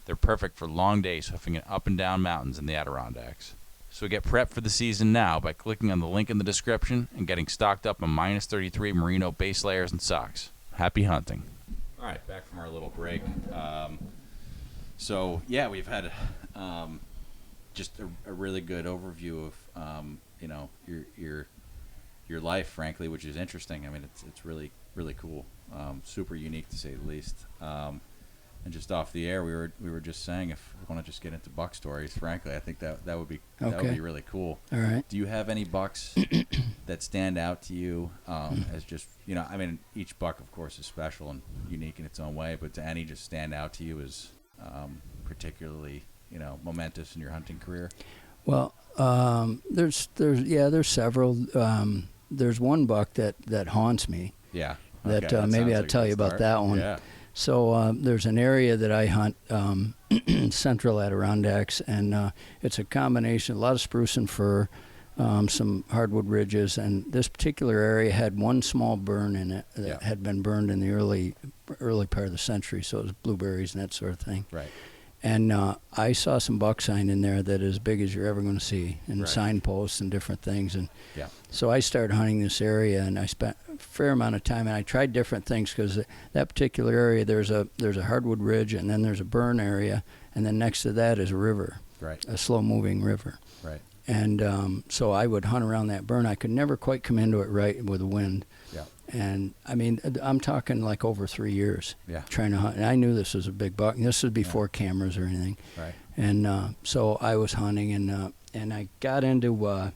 Speaker 1: They're perfect for long days hoofing it up and down mountains in the Adirondacks. So get prepped for the season now by clicking on the link in the description and getting stocked up on Minus 33 merino base layers and socks. Happy hunting. All right, back from our little break. So yeah, we've had just a really good overview of your life, frankly, which is interesting. I mean, it's really cool, super unique to say the least. And just off the air, we were just saying if we want to just get into buck stories, frankly, I think that would be really cool.
Speaker 3: All right.
Speaker 1: Do you have any bucks that stand out to you as just I mean, each buck of course is special and unique in its own way, but do any just stand out to you as particularly momentous in your hunting career?
Speaker 3: Well, there's several. There's one buck that haunts me.
Speaker 1: Yeah.
Speaker 3: That
Speaker 1: Okay,
Speaker 3: maybe I'll
Speaker 1: like
Speaker 3: tell you about
Speaker 1: start.
Speaker 3: that one.
Speaker 1: Yeah.
Speaker 3: So there's an area that I hunt, central Adirondacks, and it's a combination, a lot of spruce and fir, some hardwood ridges, and this particular area had one small burn in it that had been burned in the early part of the century, so it was blueberries and that sort of thing.
Speaker 1: Right.
Speaker 3: And I saw some buck sign in there that is as big as you're ever going to see, and signposts and different things. And so I started hunting this area, and I spent a fair amount of time, and I tried different things because that particular area, there's a hardwood ridge, and then there's a burn area, and then next to that is a river, a slow-moving river.
Speaker 1: Right.
Speaker 3: And so I would hunt around that burn. I could never quite come into it right with the wind.
Speaker 1: Yeah.
Speaker 3: And I mean, I'm talking like over 3 years trying to hunt. And I knew this was a big buck. And this was before cameras or anything.
Speaker 1: Right.
Speaker 3: And so I was hunting, and I got into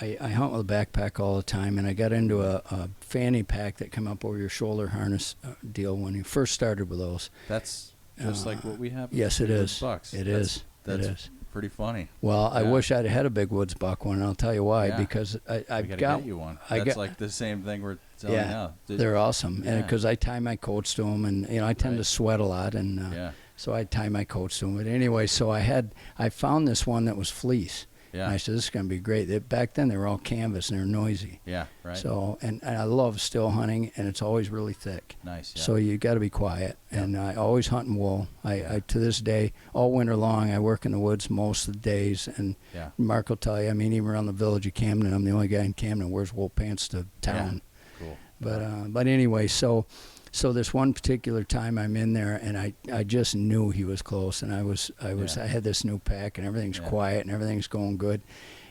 Speaker 3: I hunt with a backpack all the time, and I got into a fanny pack that came up over your shoulder harness deal when you first started with those.
Speaker 1: That's just like what we have.
Speaker 3: Yes, it is.
Speaker 1: Bucks.
Speaker 3: It is.
Speaker 1: That's pretty funny.
Speaker 3: Well, I wish I'd had a big woods buck one, and I'll tell you why. Because I've got
Speaker 1: get you one. That's like the same thing we're selling now.
Speaker 3: They're awesome, and because I tie my coats to them, and I tend to sweat a lot, and so I tie my coats to them. But anyway, so I found this one that was fleece,
Speaker 1: Yeah.
Speaker 3: And I said, this is going to be great. Back then, they were all canvas, and they're noisy.
Speaker 1: Yeah, right.
Speaker 3: So, and I love still hunting, and it's always really thick.
Speaker 1: Nice, yeah.
Speaker 3: So you got to be quiet. Yeah. And I always hunt in wool. I to this day, all winter long, I work in the woods most of the days. And Marc will tell you, I mean, even around the village of Camden, I'm the only guy in Camden who wears wool pants to town.
Speaker 1: Yeah. Cool.
Speaker 3: But anyway, so this one particular time I'm in there, and I just knew he was close, and I had this new pack, and everything's quiet, and everything's going good,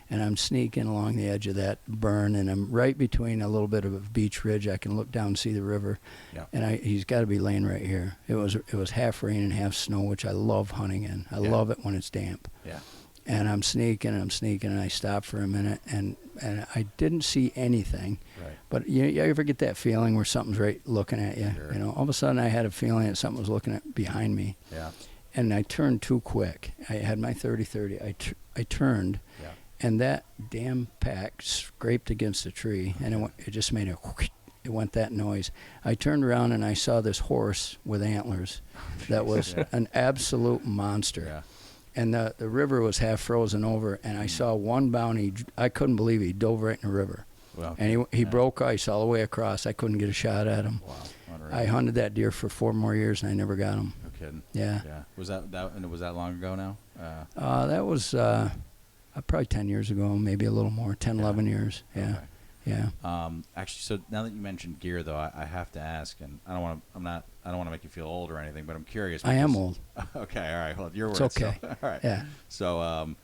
Speaker 3: and I'm sneaking along the edge of that burn, and I'm right between a little bit of a beach ridge. I can look down and see the river, and he's got to be laying right here. It was half rain and half snow, which I love hunting in. I love it when it's damp. Yeah. And I'm sneaking, and I stop for a minute, and I didn't see anything. Right. But you ever get that feeling where something's right looking at you? Sure. You know, all of a sudden I had a feeling that something was looking at behind me. Yeah. And I turned too quick. I had my 30-30. I turned, and that damn pack scraped against a tree, and it just made it went that noise. I turned around, and I saw this horse with antlers that was an absolute monster. Yeah. And the river was half frozen over, and I saw one bound. I couldn't believe he dove right in the river. Wow. And he broke ice all the way across. I couldn't get a shot at him. Wow. I hunted that deer for 4 more years, and I never got him.
Speaker 1: No kidding.
Speaker 3: Yeah.
Speaker 1: Yeah. Was that long ago now?
Speaker 3: That was probably 10 years ago, maybe a little more, 10, 11 years. Yeah. Okay. Yeah.
Speaker 1: Actually, so now that you mentioned gear, though, I have to ask, and I don't want to make you feel old or anything, but I'm curious.
Speaker 3: I am old.
Speaker 1: Okay, all right. Well, your words.
Speaker 3: It's okay.
Speaker 1: So, all right.
Speaker 3: Yeah.
Speaker 1: So,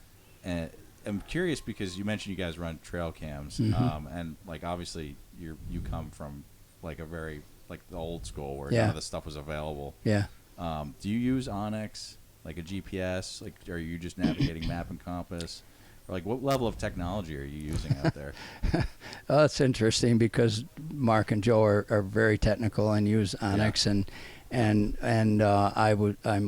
Speaker 1: and I'm curious because you mentioned you guys run trail cams, and like obviously you come from like a very like the old school where none of this stuff was available.
Speaker 3: Yeah.
Speaker 1: Do you use Onyx like a GPS? Like, are you just navigating map and compass? Like, what level of technology are you using out there?
Speaker 3: It's interesting because Marc and Joe are very technical and use Onyx, and I'm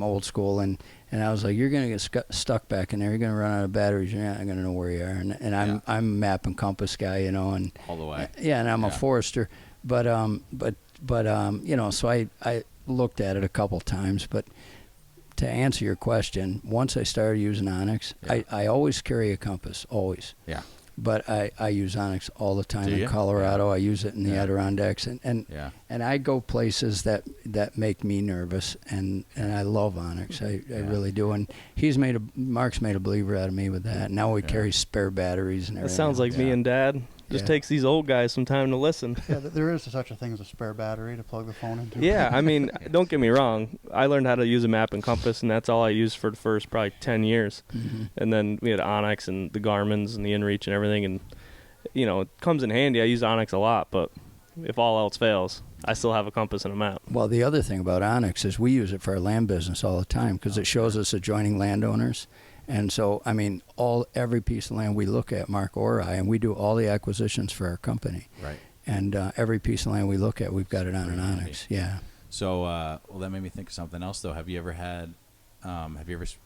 Speaker 3: old school, and I was like, you're gonna get stuck back in there. You're gonna run out of batteries. You're not gonna know where you are. And I'm a map and compass guy, you know, and
Speaker 1: all the way.
Speaker 3: Yeah, and I'm a forester, but you know, so I looked at it a couple times, but. To answer your question, once I started using Onyx, I always carry a compass, always. Yeah. But I use Onyx all the time in Colorado. I use it in the Adirondacks, and I go places that make me nervous, and I love Onyx. I really do. And Marc's made a believer out of me with that. Now we carry spare batteries and everything.
Speaker 2: That sounds like me and Dad. Just takes these old guys some time to listen.
Speaker 4: Yeah, there is such a thing as a spare battery to plug the phone into.
Speaker 2: Yeah, I mean, don't get me wrong. I learned how to use a map and compass, and that's all I used for the first probably 10 years. Mm-hmm. And then we had Onyx and the Garmin's and the InReach and everything. And, you know, it comes in handy. I use Onyx a lot, but if all else fails, I still have a compass and a map.
Speaker 3: Well, the other thing about Onyx is we use it for our land business all the time because it shows us adjoining landowners. And so, I mean, every piece of land we look at, Marc or I, and we do all the acquisitions for our company. Right. And every piece of land we look at, we've got it on an Onyx. Yeah.
Speaker 1: So, well, that made me think of something else, though. Have you ever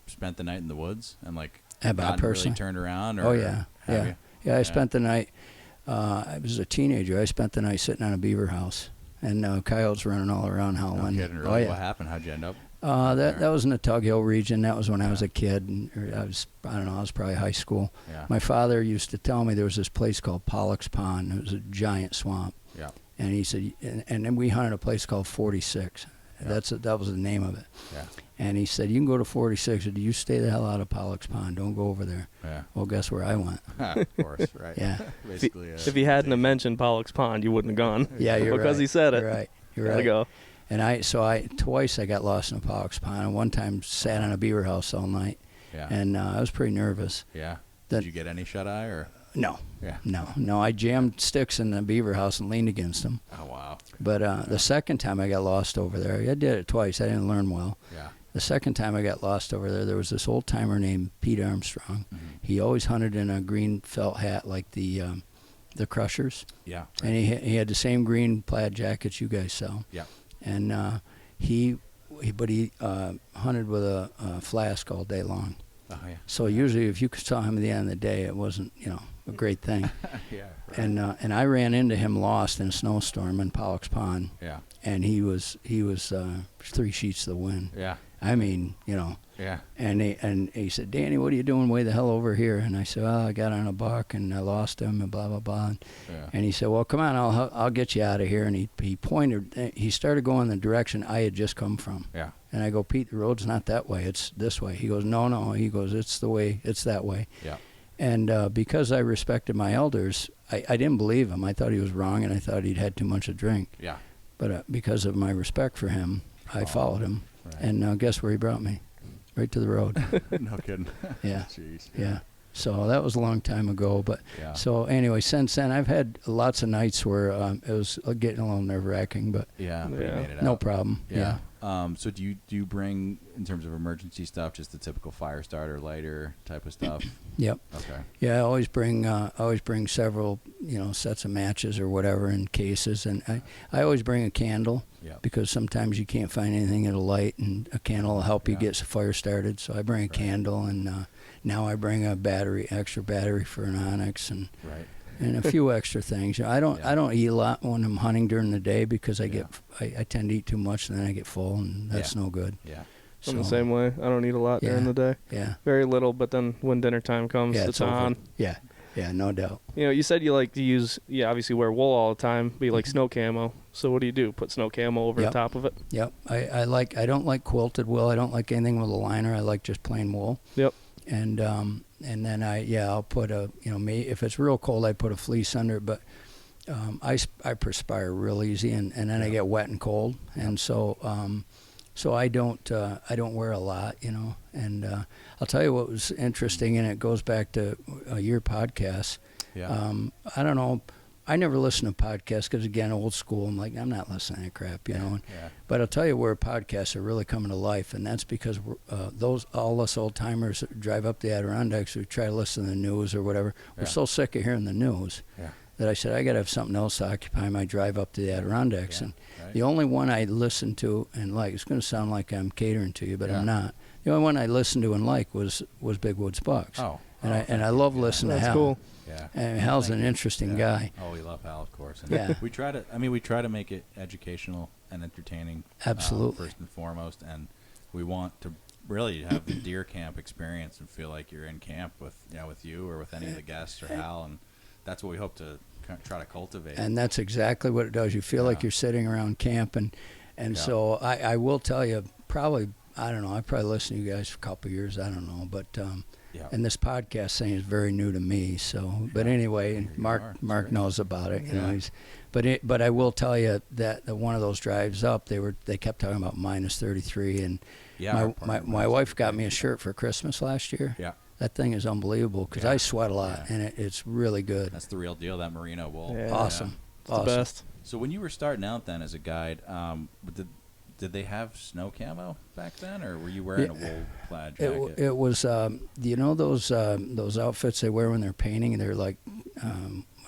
Speaker 1: spent the night in the woods and like really turned around? Or,
Speaker 3: oh yeah, yeah. I spent the night. I was a teenager. I spent the night sitting on a beaver house, and coyotes running all around howling.
Speaker 1: No kidding, really? Oh, yeah. What happened? How'd you end up?
Speaker 3: That was in the Tug Hill region. That was when I was a kid. I was probably high school. Yeah. My father used to tell me there was this place called Pollock's Pond. It was a giant swamp. Yeah. And he said, and then we hunted a place called 46. Yeah. That was the name of it. Yeah. And he said, you can go to 46. You stay the hell out of Pollock's Pond. Don't go over there. Yeah. Well, guess where I went?
Speaker 1: Of course, right.
Speaker 3: Yeah.
Speaker 1: Basically,
Speaker 2: if he hadn't have mentioned Pollock's Pond, you wouldn't have gone.
Speaker 3: Yeah, you're
Speaker 2: because
Speaker 3: right.
Speaker 2: he said it.
Speaker 3: You're right. You're
Speaker 2: Gotta
Speaker 3: right.
Speaker 2: go.
Speaker 3: And twice I got lost in a Pollock's Pond, and one time sat on a beaver house all night. Yeah. And I was pretty nervous.
Speaker 1: Yeah. Did you get any shut eye or?
Speaker 3: No. Yeah. No. I jammed sticks in the beaver house and leaned against them.
Speaker 1: Oh wow.
Speaker 3: But the second time I got lost over there, I did it twice. I didn't learn well. Yeah. The second time I got lost over there was this old timer named Pete Armstrong. Mm-hmm. He always hunted in a green felt hat like the Crushers. Yeah. Right. And he had the same green plaid jackets you guys sell. Yeah. And he hunted with a flask all day long. Oh, yeah. So usually if you saw him at the end of the day, it wasn't, a great thing. Yeah. Right. And I ran into him lost in a snowstorm in Pollock's Pond. Yeah. And he was 3 sheets to the wind.
Speaker 1: Yeah.
Speaker 3: I mean,
Speaker 1: Yeah.
Speaker 3: And he said, Danny, what are you doing way the hell over here? And I said, I got on a buck and I lost him and blah, blah, blah. And he said, well, come on, I'll get you out of here. And he pointed, he started going the direction I had just come from.
Speaker 1: Yeah.
Speaker 3: And I go, Pete, the road's not that way. It's this way. He goes, no. He goes, it's that way.
Speaker 1: Yeah.
Speaker 3: And because I respected my elders, I didn't believe him. I thought he was wrong, and I thought he'd had too much to drink.
Speaker 1: Yeah.
Speaker 3: But because of my respect for him, I followed him.
Speaker 1: Right.
Speaker 3: And guess where he brought me? Right to the road.
Speaker 1: No kidding.
Speaker 3: Yeah.
Speaker 1: Jeez.
Speaker 3: Yeah. So that was a long time ago. But
Speaker 1: Yeah.
Speaker 3: so anyway, since then, I've had lots of nights where it was getting a little nerve-wracking, but
Speaker 1: Yeah. But you made it
Speaker 3: no
Speaker 1: out.
Speaker 3: problem. Yeah.
Speaker 1: So do you bring, in terms of emergency stuff, just the typical fire starter, lighter type of stuff?
Speaker 3: Yep.
Speaker 1: Okay.
Speaker 3: Yeah, I always bring several, sets of matches or whatever in cases, and I always bring a candle.
Speaker 1: Yep.
Speaker 3: Because sometimes you can't find anything that'll light, and a candle will help you
Speaker 1: Yeah.
Speaker 3: get the fire started. So I bring a candle, and now I bring a extra battery for an onyx, and
Speaker 1: Right.
Speaker 3: and a few extra things. I don't eat a lot when I'm hunting during the day because I tend to eat too much and then I get full, and that's no good.
Speaker 1: Yeah.
Speaker 2: I'm the same way. I don't eat a lot during the day.
Speaker 3: Yeah.
Speaker 2: Very little, but then when dinner time comes, it's on.
Speaker 3: Over. Yeah. Yeah, no doubt.
Speaker 2: You said you like to use, obviously wear wool all the time, but you like snow camo. So what do? Put snow camo over the top of it?
Speaker 3: Yep. I don't like quilted wool. I don't like anything with a liner. I like just plain wool.
Speaker 2: Yep.
Speaker 3: And then I'll put if it's real cold, I put a fleece under it, but I perspire real easy, and then I get wet and cold, and so I don't wear a lot, and I'll tell you what was interesting, and it goes back to your podcast.
Speaker 1: Yeah.
Speaker 3: I don't know. I never listen to podcasts because, again, old school. I'm like, I'm not listening to crap,
Speaker 1: Yeah.
Speaker 3: But I'll tell you where podcasts are really coming to life, and that's because all us old timers that drive up the Adirondacks who try to listen to the news or whatever, we're so sick of hearing the news that I said I got to have something else to occupy my drive up to the Adirondacks. And the only one I listened to and like, it's going to sound like I'm catering to you, but I'm not. The only one I listened to and liked was Big Woods Bucks.
Speaker 1: Oh.
Speaker 3: And I love listening to Hal.
Speaker 2: Cool.
Speaker 1: Yeah.
Speaker 3: And Hal's an interesting guy.
Speaker 1: Oh, we love Hal, of course. And we try to make it educational and entertaining.
Speaker 3: Absolutely.
Speaker 1: First and foremost, and we want to really have the deer camp experience and feel like you're in camp with you or with any of the guests or Hal, and that's what we hope to try to cultivate.
Speaker 3: And that's exactly what it does. You feel like you're sitting around camp, and so I will tell you, probably, I don't know, I probably listened to you guys for a couple of years, I don't know, but and this podcast thing is very new to me. So, but anyway, Mark knows about it. But I will tell you that one of those drives up, they kept talking about minus 33, and my wife got me a shirt for Christmas last year.
Speaker 1: Yeah.
Speaker 3: That thing is unbelievable because I sweat a lot, and it's really good.
Speaker 1: That's the real deal, that merino wool.
Speaker 2: Yeah.
Speaker 3: Awesome.
Speaker 2: It's the best.
Speaker 1: So when you were starting out then as a guide, did they have snow camo back then, or were you wearing a wool plaid jacket?
Speaker 3: It was, those outfits they wear when they're painting. They're like,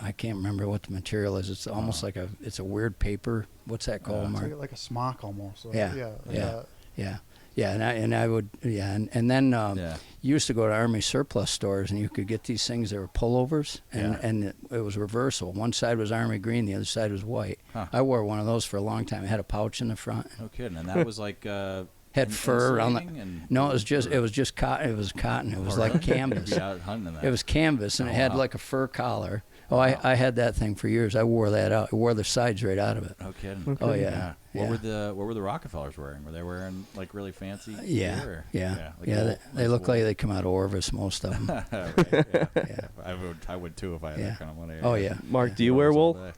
Speaker 3: I can't remember what the material is. It's almost like it's a weird paper. What's that called, Mark?
Speaker 4: Like a smock almost. So,
Speaker 3: Yeah, and I would, and then you used to go to Army surplus stores, and you could get these things that were pullovers, and it was reversible. One side was Army green, the other side was white.
Speaker 1: Huh.
Speaker 3: I wore one of those for a long time. It had a pouch in the front.
Speaker 1: No kidding, and that was like
Speaker 3: had fur around the. No, it was just cotton. It was cotton. It was like canvas.
Speaker 1: Out hunting in that.
Speaker 3: It was canvas, and it had like a fur collar. Oh, I had that thing for years. I wore that out. I wore the sides right out of it.
Speaker 1: No kidding.
Speaker 2: Okay.
Speaker 3: Oh yeah.
Speaker 1: What were the Rockefellers wearing? Were they wearing like really fancy?
Speaker 3: Yeah.
Speaker 1: gear, or-
Speaker 3: Yeah.
Speaker 1: like
Speaker 3: They look like they come out of Orvis, most of them.
Speaker 1: Right, I would too if I had that kind of money.
Speaker 3: Oh yeah.
Speaker 2: Mark, do you wear wool?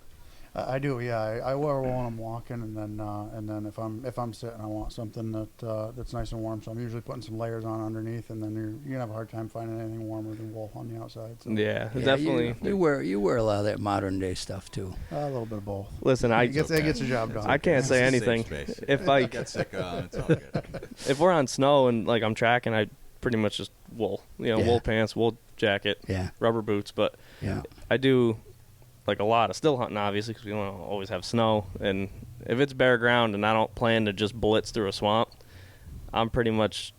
Speaker 4: I do, yeah. I wear wool when I'm walking, and then if I'm sitting, I want something that's nice and warm. So I'm usually putting some layers on underneath, and then you're gonna have a hard time finding anything warmer than wool on the outside. So.
Speaker 2: Yeah, definitely.
Speaker 3: You wear a lot of that modern day stuff too.
Speaker 4: A little bit of both.
Speaker 2: Listen,
Speaker 4: it gets the job done.
Speaker 2: I can't say anything. If I
Speaker 1: get sick on, it's all good.
Speaker 2: If we're on snow and like I'm tracking, I pretty much just wool. Wool pants, wool jacket, rubber boots. But I do like a lot of still hunting, obviously, because we don't always have snow. And if it's bare ground and I don't plan to just blitz through a swamp, I'm pretty much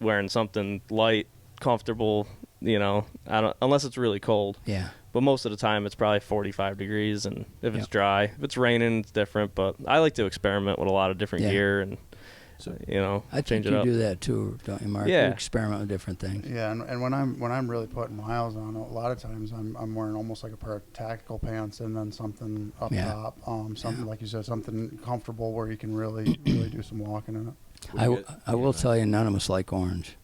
Speaker 2: wearing something light, comfortable. Unless it's really cold.
Speaker 3: Yeah.
Speaker 2: But most of the time, it's probably 45 degrees, and if it's dry, if it's raining, it's different. But I like to experiment with a lot of different gear, and
Speaker 3: I
Speaker 2: change
Speaker 3: think
Speaker 2: it
Speaker 3: you
Speaker 2: up.
Speaker 3: do that too, don't you, Mark?
Speaker 2: Yeah.
Speaker 3: You experiment with different things.
Speaker 4: Yeah, and when I'm really putting miles on, a lot of times I'm wearing almost like a pair of tactical pants and then something up top, something like you said, something comfortable where you can really do some walking in it.
Speaker 3: I will tell you, none of us like orange.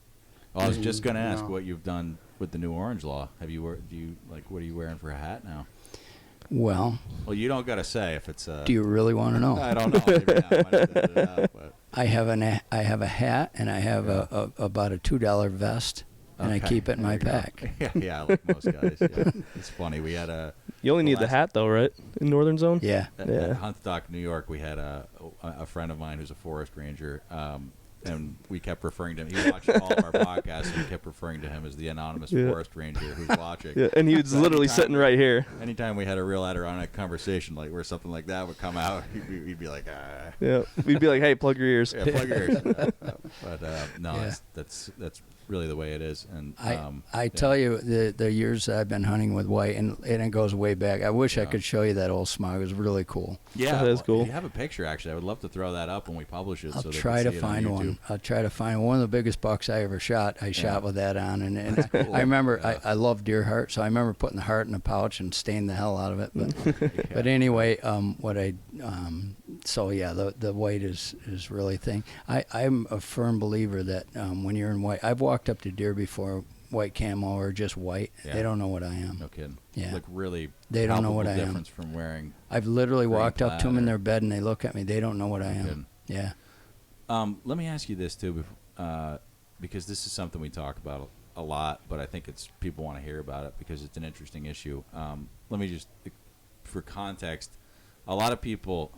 Speaker 1: Well, I was just going to ask
Speaker 4: No.
Speaker 1: what you've done with the new orange law. What are you wearing for a hat now?
Speaker 3: Well,
Speaker 1: You don't got to say if it's
Speaker 3: do you really want to know?
Speaker 1: I don't know. Maybe not. Might have to edit it out, but.
Speaker 3: I have a hat, and I have about a $2 vest, and I keep it in my pack.
Speaker 1: Yeah, like most guys. Yeah. It's funny. We had
Speaker 2: You only need the hat, though, right? In Northern Zone?
Speaker 3: Yeah.
Speaker 1: At Huntstock, New York, we had a friend of mine who's a forest ranger, and we kept referring to him. He watched all of our podcasts, and we kept referring to him as the anonymous forest ranger who's watching.
Speaker 2: Yeah, and he was literally sitting right here.
Speaker 1: Anytime we had a real Adirondack conversation, like where something like that would come out, he'd be like, ah.
Speaker 2: Yeah, we'd be like, hey, plug your ears.
Speaker 1: Yeah, plug your ears. But no,
Speaker 3: Yeah.
Speaker 1: that's really the way it is. And
Speaker 3: I tell you, the years that I've been hunting with white, and it goes way back. I wish I could show you that old smog. It was really cool.
Speaker 1: Yeah,
Speaker 2: that is cool.
Speaker 1: If you have a picture, actually, I would love to throw that up when we publish it.
Speaker 3: I'll
Speaker 1: so they
Speaker 3: try
Speaker 1: can
Speaker 3: to
Speaker 1: see it on
Speaker 3: find
Speaker 1: YouTube.
Speaker 3: one. I'll try to find one of the biggest bucks I ever shot. I shot with that on, and
Speaker 1: cool.
Speaker 3: I remember
Speaker 1: Yeah.
Speaker 3: I love deer heart, so I remember putting the heart in a pouch and staining the hell out of it. But anyway, so yeah, the white is really a thing. I'm a firm believer that when you're in white, I've walked up to deer before, white camo or just white.
Speaker 1: Yeah.
Speaker 3: They don't know what I am.
Speaker 1: No kidding.
Speaker 3: Yeah.
Speaker 1: Like really
Speaker 3: They don't know what
Speaker 1: palpable
Speaker 3: I am.
Speaker 1: difference from wearing.
Speaker 3: I've literally
Speaker 1: green
Speaker 3: walked up to them
Speaker 1: plaid
Speaker 3: in
Speaker 1: or-
Speaker 3: their bed and they look at me. They don't know what I am.
Speaker 1: kidding.
Speaker 3: Yeah.
Speaker 1: Let me ask you this too, because this is something we talk about a lot, but I think people want to hear about it because it's an interesting issue. Let me just, for context, a lot of people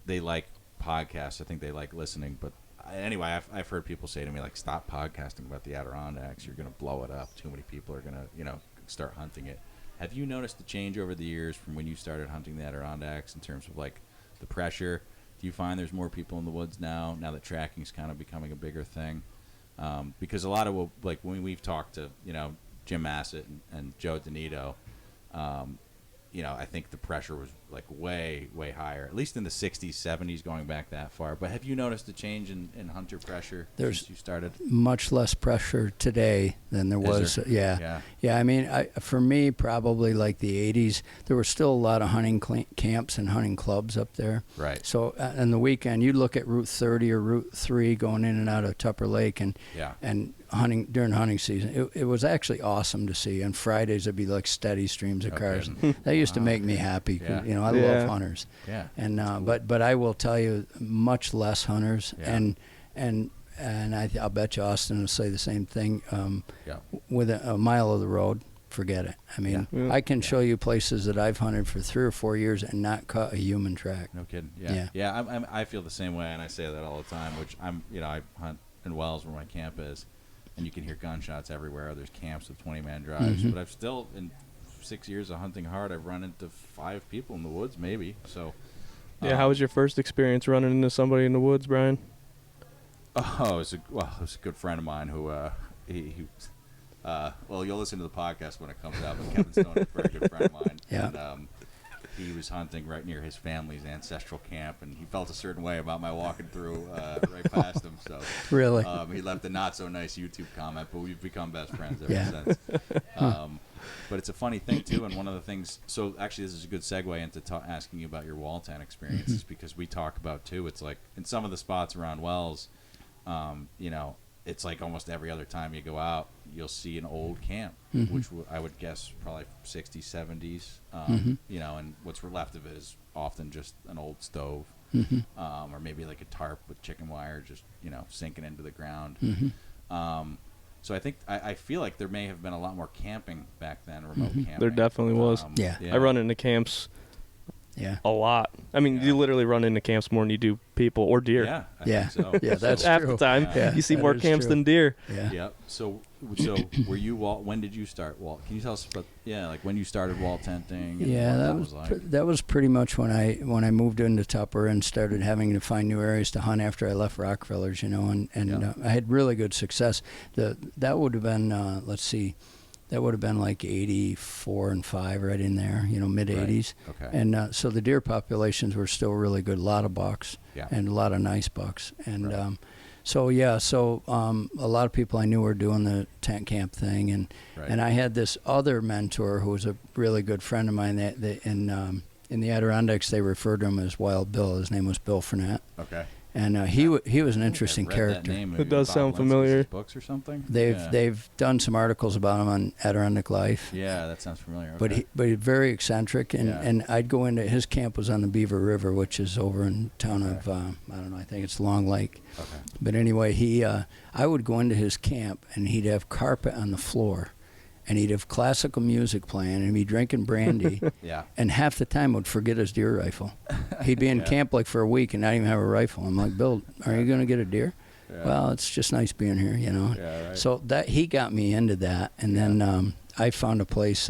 Speaker 1: they like podcasts. I think they like listening, but anyway, I've heard people say to me like, "Stop podcasting about the Adirondacks. You're going to blow it up. Too many people are going to start hunting it." Have you noticed the change over the years from when you started hunting the Adirondacks in terms of like the pressure? Do you find there's more people in the woods now that tracking is kind of becoming a bigger thing? Because a lot of like when we've talked to Jim Massett and Joe Donito, I think the pressure was like way higher, at least in the 60s, 70s, going back that far. But have you noticed a change in hunter pressure since you started?
Speaker 3: Much less pressure today than there was.
Speaker 1: there?
Speaker 3: Yeah. I mean, for me, probably like the 80s, there were still a lot of hunting camps and hunting clubs up there.
Speaker 1: Right.
Speaker 3: So on the weekend, you'd look at Route 30 or Route 3 going in and out of Tupper Lake and hunting during hunting season. It was actually awesome to see. On Fridays, there'd be like steady streams of cars. That used to make me happy.
Speaker 1: Yeah.
Speaker 3: I love hunters.
Speaker 1: Yeah.
Speaker 3: And but I will tell you, much less hunters.
Speaker 1: Yeah.
Speaker 3: And I'll bet you Austin will say the same thing. With a mile of the road, forget it. I mean, I can show you places that I've hunted for 3 or 4 years and not cut a human track.
Speaker 1: No kidding. Yeah. I feel the same way, and I say that all the time. Which I hunt in Wells where my camp is, and you can hear gunshots everywhere. There's camps with 20-man drives, but I've still in 6 years of hunting hard, I've run into 5 people in the woods, maybe. So.
Speaker 2: How was your first experience running into somebody in the woods, Brian?
Speaker 1: Oh, it was a good friend of mine who you'll listen to the podcast when it comes out. But Kevin Stone is a very good friend of mine.
Speaker 3: Yeah.
Speaker 1: And, he was hunting right near his family's ancestral camp, and he felt a certain way about my walking through right past him. So
Speaker 3: Really?
Speaker 1: He left a not so nice YouTube comment, but we've become best friends ever since. But it's a funny thing too, and one of the things. So actually, this is a good segue into asking you about your wall tent experiences because we talk about too. It's like in some of the spots around Wells, it's like almost every other time you go out, you'll see an old camp, which I would guess probably 60s, 70s, and what's left of it is often just an old stove, or maybe like a tarp with chicken wire just, sinking into the ground. So I think, I feel like there may have been a lot more camping back then, remote camping.
Speaker 2: There definitely was. I run into camps a lot. I mean, you literally run into camps more than you do people or deer.
Speaker 1: Yeah, I think so.
Speaker 3: Yeah, that's
Speaker 2: half
Speaker 3: true.
Speaker 2: the time.
Speaker 3: Yeah,
Speaker 2: you see
Speaker 3: that
Speaker 2: more
Speaker 3: is
Speaker 2: camps
Speaker 3: true.
Speaker 2: than deer.
Speaker 3: Yeah.
Speaker 1: Yep. So were you when did you start wall? Can you tell us about like when you started wall tenting? And what was like?
Speaker 3: That was pretty much when I moved into Tupper and started having to find new areas to hunt after I left Rockefeller's, and I had really good success. That would have been let's see, that would have been like 84 and 5, right in there, mid 80s.
Speaker 1: Right. Okay.
Speaker 3: And so the deer populations were still really good, a lot of bucks,
Speaker 1: Yeah.
Speaker 3: and a lot of nice bucks. And
Speaker 1: Right.
Speaker 3: so a lot of people I knew were doing the tent camp thing, and
Speaker 1: Right.
Speaker 3: and I had this other mentor who was a really good friend of mine that in the Adirondacks they referred to him as Wild Bill. His name was Bill Furnett.
Speaker 1: Okay.
Speaker 3: And he was an interesting
Speaker 1: I've read
Speaker 3: character.
Speaker 1: That name.
Speaker 2: It does
Speaker 1: Bob
Speaker 2: sound
Speaker 1: Lentz's
Speaker 2: familiar.
Speaker 1: Books or something.
Speaker 3: They've done some articles about him on Adirondack Life.
Speaker 1: Yeah, that sounds familiar. Okay.
Speaker 3: But he's very eccentric, and,
Speaker 1: Yeah.
Speaker 3: and I'd go into his camp was on the Beaver River, which is over in town of I don't know, I think it's Long Lake.
Speaker 1: Okay.
Speaker 3: But anyway, I would go into his camp and he'd have carpet on the floor, and he'd have classical music playing, and he'd be drinking brandy,
Speaker 1: Yeah.
Speaker 3: and half the time would forget his deer rifle. He'd be in
Speaker 1: Yeah.
Speaker 3: camp like for a week and not even have a rifle. I'm like, Bill, are you going to get a deer?
Speaker 1: Yeah.
Speaker 3: Well, it's just nice being here,
Speaker 1: Yeah, right.
Speaker 3: So that he got me into that, and then I found a place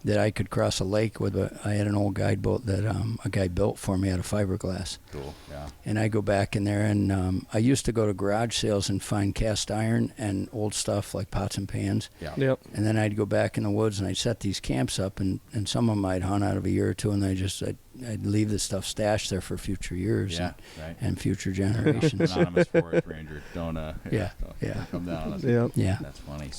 Speaker 3: that I could cross a lake with. I had an old guide boat that a guy built for me out of fiberglass,
Speaker 1: Cool. Yeah.
Speaker 3: and I go back in there, and I used to go to garage sales and find cast iron and old stuff like pots and pans,
Speaker 1: Yeah.
Speaker 2: Yep.
Speaker 3: and then I'd go back in the woods and I'd set these camps up, and some of them I'd hunt out of a year or two, and I'd leave this stuff stashed there for future years
Speaker 1: Yeah. Right.
Speaker 3: and future generations.
Speaker 1: Anonymous forest ranger. Don't
Speaker 3: Yeah,
Speaker 1: don't
Speaker 3: yeah.
Speaker 1: come down on us.
Speaker 2: Yep.
Speaker 3: Yeah.
Speaker 1: That's funny.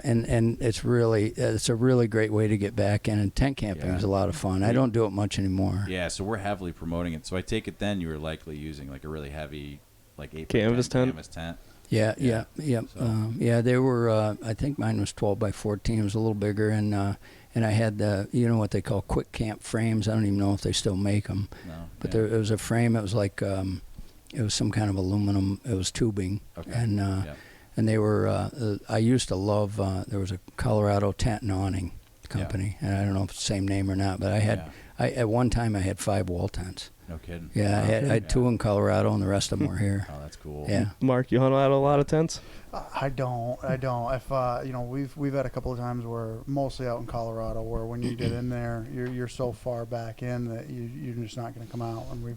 Speaker 3: And it's a really great way to get back in, and tent camping
Speaker 1: Yeah.
Speaker 3: is a lot of fun. I don't do it much anymore.
Speaker 1: Yeah, so we're heavily promoting it. So I take it then you were likely using like a really heavy, like 8
Speaker 2: Canvas tent?
Speaker 1: Canvas tent.
Speaker 3: Yeah.
Speaker 1: So-
Speaker 3: They were. I think mine was 12 by 14. It was a little bigger, and I had the what they call quick camp frames. I don't even know if they still make them,
Speaker 1: No.
Speaker 3: but
Speaker 1: yeah.
Speaker 3: it was a frame. It was like it was some kind of aluminum. It was tubing,
Speaker 1: Okay.
Speaker 3: and
Speaker 1: Yep.
Speaker 3: and they were. I used to love. There was a Colorado tent and awning company, and I don't know if it's the same name or not, but I had.
Speaker 1: Yeah.
Speaker 3: At one time I had 5 wall tents.
Speaker 1: No kidding.
Speaker 3: Yeah,
Speaker 1: Wow.
Speaker 3: I had 2 in Colorado, and the rest of them were here.
Speaker 1: Oh, that's cool.
Speaker 3: Yeah.
Speaker 2: Mark, you hunt out a lot of tents?
Speaker 4: I don't. If we've had a couple of times where mostly out in Colorado where when you get in there, you're so far back in that you're just not going to come out. And we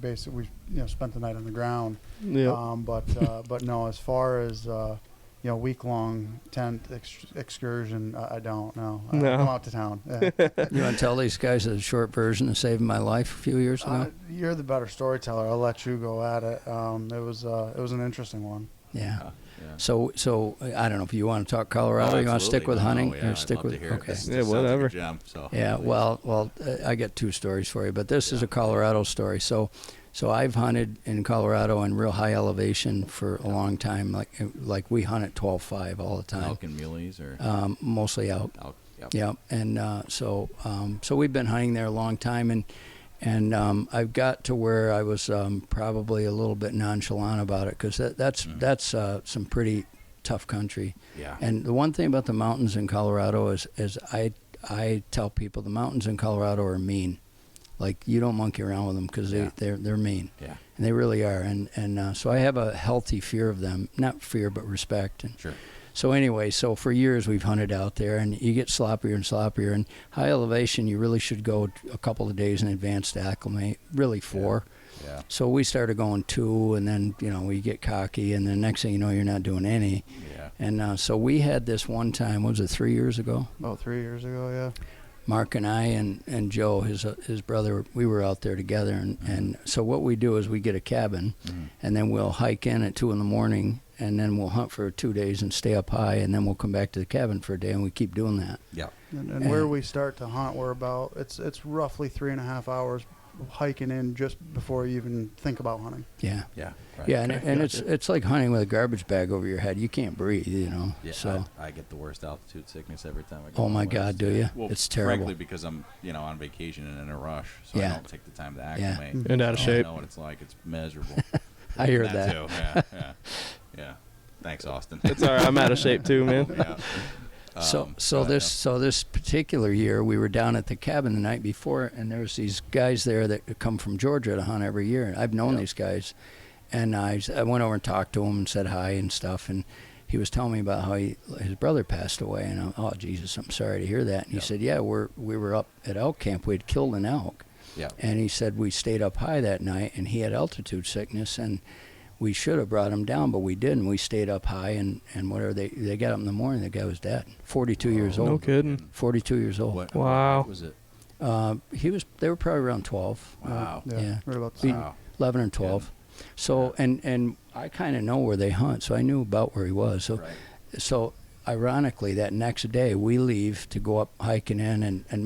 Speaker 4: spent the night on the ground.
Speaker 2: Yeah.
Speaker 4: But no, as far as week-long tent excursion, I don't know.
Speaker 2: No.
Speaker 4: Come out to town. Yeah.
Speaker 3: You want to tell these guys a short version of saving my life a few years ago?
Speaker 4: You're the better storyteller. I'll let you go at it. It was an interesting one.
Speaker 3: Yeah.
Speaker 1: Yeah.
Speaker 3: So I don't know if you want to talk Colorado.
Speaker 1: Oh,
Speaker 3: you want to stick
Speaker 1: absolutely.
Speaker 3: with hunting,
Speaker 1: No, yeah,
Speaker 3: or
Speaker 1: I'd
Speaker 3: stick
Speaker 1: love
Speaker 3: with
Speaker 1: to hear it.
Speaker 3: okay.
Speaker 1: This
Speaker 2: Yeah,
Speaker 1: sounds like a
Speaker 2: whatever.
Speaker 1: gem, so.
Speaker 3: Yeah. Well, I got 2 stories for you, but this is a Colorado story. So I've hunted in Colorado in real high elevation for a long time. Like we hunt at 12.5 all the time.
Speaker 1: Elk and muleys or
Speaker 3: Mostly elk.
Speaker 1: elk. Yep.
Speaker 3: Yeah, and so we've been hunting there a long time, and I've got to where I was probably a little bit nonchalant about it because that's some pretty tough country.
Speaker 1: Yeah.
Speaker 3: And the one thing about the mountains in Colorado is I tell people the mountains in Colorado are mean. Like you don't monkey around with them because they're mean.
Speaker 1: Yeah.
Speaker 3: And they really are. And so I have a healthy fear of them, not fear but respect. And
Speaker 1: Sure.
Speaker 3: so anyway, for years we've hunted out there, and you get sloppier and sloppier. And high elevation, you really should go a couple of days in advance to acclimate, really 4.
Speaker 1: Yeah.
Speaker 3: So we started going 2, and then, we get cocky, and the next thing you know, you're not doing any.
Speaker 1: Yeah.
Speaker 3: And so we had this one time, was it 3 years ago?
Speaker 4: About 3 years ago, yeah.
Speaker 3: Mark and I and Joe, his brother, we were out there together. And so what we do is we get a cabin, and then we'll hike in at 2 in the morning, and then we'll hunt for 2 days and stay up high, and then we'll come back to the cabin for a day, and we keep doing that.
Speaker 1: Yeah.
Speaker 4: And where we start to hunt, we're about it's roughly 3.5 hours hiking in just before you even think about hunting.
Speaker 3: Yeah.
Speaker 1: Yeah. Right.
Speaker 3: Yeah, and it's like hunting with a garbage bag over your head. You can't breathe,
Speaker 1: Yeah,
Speaker 3: So,
Speaker 1: I get the worst altitude sickness every time I go.
Speaker 3: oh my
Speaker 1: somewhere.
Speaker 3: God, do you?
Speaker 1: Well,
Speaker 3: It's terrible.
Speaker 1: Frankly, because I'm, on vacation and in a rush, so
Speaker 3: Yeah.
Speaker 1: I don't take the time to
Speaker 3: Yeah.
Speaker 1: acclimate.
Speaker 2: And out of
Speaker 1: So
Speaker 2: shape.
Speaker 1: I know what it's like. It's miserable.
Speaker 3: I heard that.
Speaker 1: Too. Yeah. Yeah. Thanks, Austin.
Speaker 2: It's all right. I'm out of shape too, man.
Speaker 1: Yeah.
Speaker 3: So this particular year, we were down at the cabin the night before, and there was these guys there that come from Georgia to hunt every year. And I've known these guys, and I went over and talked to him and said hi and stuff. And he was telling me about how his brother passed away, and oh Jesus, I'm sorry to hear that. And he said, yeah, we were up at elk camp. We had killed an elk.
Speaker 1: Yeah.
Speaker 3: And he said we stayed up high that night, and he had altitude sickness, and we should have brought him down, but we didn't. We stayed up high, and whatever, they got up in the morning, the guy was dead. 42 years old.
Speaker 2: No kidding.
Speaker 3: 42 years old.
Speaker 2: Wow.
Speaker 1: What was it?
Speaker 3: They were probably around 12.
Speaker 1: Wow.
Speaker 3: Yeah.
Speaker 4: Right about the
Speaker 1: Wow.
Speaker 3: 11 or 12. So, and I kind of know where they hunt, so I knew about where he was. So,
Speaker 1: Right.
Speaker 3: so ironically, that next day we leave to go up hiking in, and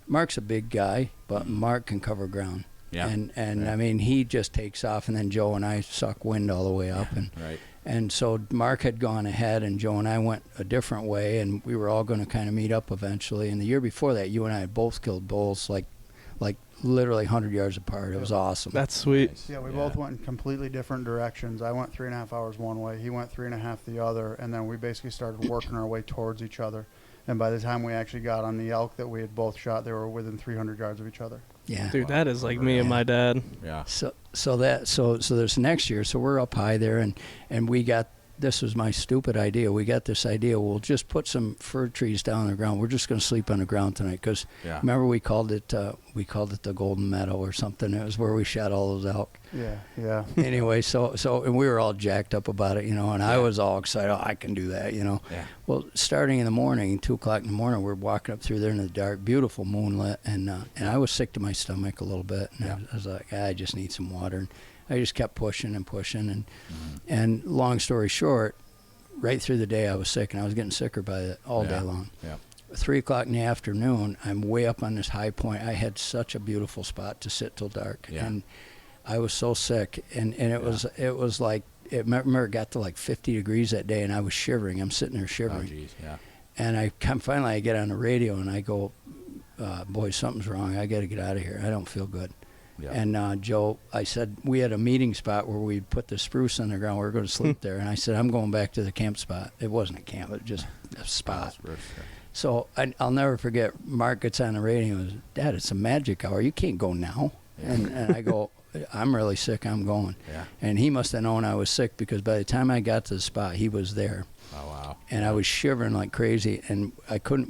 Speaker 3: Marc's a big guy, but Marc can cover ground.
Speaker 1: Yeah.
Speaker 3: And
Speaker 1: Yeah.
Speaker 3: I mean, he just takes off, and then Joe and I suck wind all the way up,
Speaker 1: Right.
Speaker 3: and so Marc had gone ahead, and Joe and I went a different way, and we were all going to kind of meet up eventually. And the year before that, you and I had both killed bulls like literally 100 yards apart. It was awesome.
Speaker 2: That's sweet.
Speaker 1: Nice.
Speaker 4: Yeah, we both went in completely different directions. I went 3.5 hours one way. He went 3.5 the other, and then we basically started working our way towards each other. And by the time we actually got on the elk that we had both shot, they were within 300 yards of each other.
Speaker 3: Yeah.
Speaker 2: Dude, that is like me and my dad.
Speaker 1: Yeah.
Speaker 3: So there's next year. So we're up high there, and we got, this was my stupid idea. We got this idea. We'll just put some fir trees down on the ground. We're just going to sleep on the ground tonight because remember we called it the Golden Meadow or something. It was where we shot all those elk.
Speaker 4: Yeah.
Speaker 3: Anyway, so and we were all jacked up about it, and I was all excited. Oh, I can do that,
Speaker 1: Yeah.
Speaker 3: Well, starting in the morning, 2:00 in the morning, we're walking up through there in the dark, beautiful moonlit, and I was sick to my stomach a little bit, and I was like, I just need some water. And I just kept pushing and pushing, and long story short, right through the day I was sick, and I was getting sicker all day long.
Speaker 1: Yeah.
Speaker 3: 3:00 in the afternoon, I'm way up on this high point. I had such a beautiful spot to sit till dark, and I was so sick, and it was like, remember it got to like 50 degrees that day, and I was shivering. I'm sitting there shivering.
Speaker 1: Oh, geez. Yeah.
Speaker 3: And finally I get on the radio, and I go, boy, something's wrong. I got to get out of here. I don't feel good.
Speaker 1: Yeah.
Speaker 3: And Joe, I said, we had a meeting spot where we'd put the spruce on the ground. We were going to sleep there. And I said, I'm going back to the camp spot. It wasn't a camp. It was just a spot. So I'll never forget, Marc gets on the radio and goes, Dad, it's a magic hour. You can't go now.
Speaker 1: Yeah.
Speaker 3: And I go, I'm really sick. I'm going.
Speaker 1: Yeah.
Speaker 3: And he must have known I was sick because by the time I got to the spot, he was there.
Speaker 1: Oh, wow.
Speaker 3: And I was shivering like crazy. And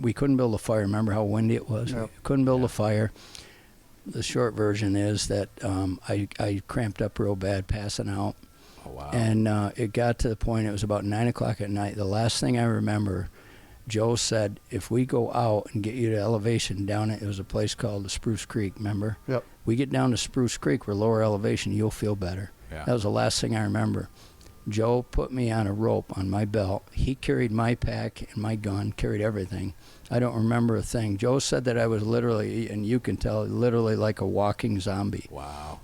Speaker 3: we couldn't build a fire. Remember how windy it was?
Speaker 4: Yep.
Speaker 3: We couldn't build a fire. The short version is that I cramped up real bad, passing out.
Speaker 1: Oh, wow.
Speaker 3: And it got to the point, it was about 9 o'clock at night. The last thing I remember, Joe said, if we go out and get you to elevation down, it was a place called the Spruce Creek, remember?
Speaker 4: Yep.
Speaker 3: We get down to Spruce Creek, we're lower elevation, you'll feel better.
Speaker 1: Yeah.
Speaker 3: That was the last thing I remember. Joe put me on a rope on my belt. He carried my pack and my gun, carried everything. I don't remember a thing. Joe said that I was literally, and you can tell, literally like a walking zombie.
Speaker 1: Wow.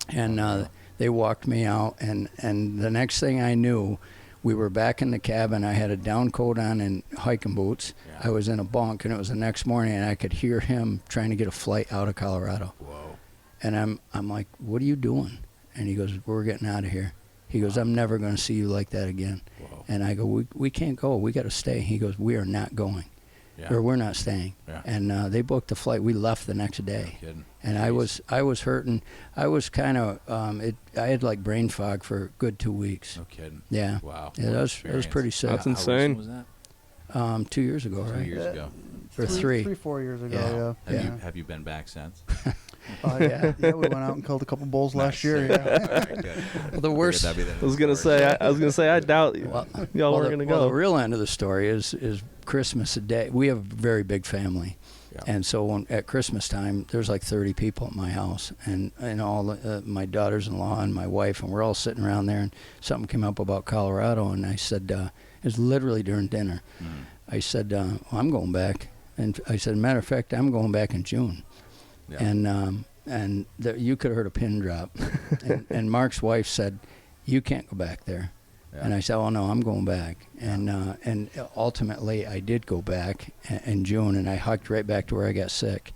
Speaker 3: And they walked me out, and the next thing I knew, we were back in the cabin. I had a down coat on and hiking boots.
Speaker 1: Yeah.
Speaker 3: I was in a bunk, and it was the next morning, and I could hear him trying to get a flight out of Colorado.
Speaker 1: Whoa.
Speaker 3: And I'm like, what are you doing? And he goes, we're getting out of here. He goes, I'm never going to see you like that again.
Speaker 1: Whoa.
Speaker 3: And I go, we can't go. We got to stay. He goes, we are not going.
Speaker 1: Yeah.
Speaker 3: Or we're not staying.
Speaker 1: Yeah.
Speaker 3: And they booked the flight. We left the next day.
Speaker 1: No kidding.
Speaker 3: And
Speaker 1: Jeez.
Speaker 3: I was hurting. I was kind of I had like brain fog for a good 2 weeks.
Speaker 1: No kidding.
Speaker 3: Yeah.
Speaker 1: Wow.
Speaker 3: Yeah, it was pretty sick.
Speaker 2: That's
Speaker 1: How
Speaker 2: insane.
Speaker 1: recent was that?
Speaker 3: 2 years ago,
Speaker 1: 2
Speaker 3: right?
Speaker 1: years ago.
Speaker 3: Or three.
Speaker 4: 4 years ago, yeah.
Speaker 1: Have you been back since?
Speaker 3: Yeah.
Speaker 4: Yeah, we went out and killed a couple bulls last
Speaker 1: Nice.
Speaker 4: year,
Speaker 1: All
Speaker 4: yeah.
Speaker 1: right, good.
Speaker 3: Well, the worst.
Speaker 2: I was gonna say, I doubt y'all weren't gonna
Speaker 3: Well,
Speaker 2: go.
Speaker 3: the real end of the story is Christmas Day. We have a very big family,
Speaker 1: Yeah.
Speaker 3: and so at Christmas time, there's like 30 people at my house, and all my daughters-in-law and my wife, and we're all sitting around there, and something came up about Colorado, and I said, it was literally during dinner. I said, well, I'm going back, and I said, matter of fact, I'm going back in June.
Speaker 1: Yeah.
Speaker 3: And you could have heard a pin drop. and Marc's wife said, you can't go back there.
Speaker 1: Yeah.
Speaker 3: And I said, oh, no, I'm going back. And ultimately, I did go back in June, and I hiked right back to where I got sick.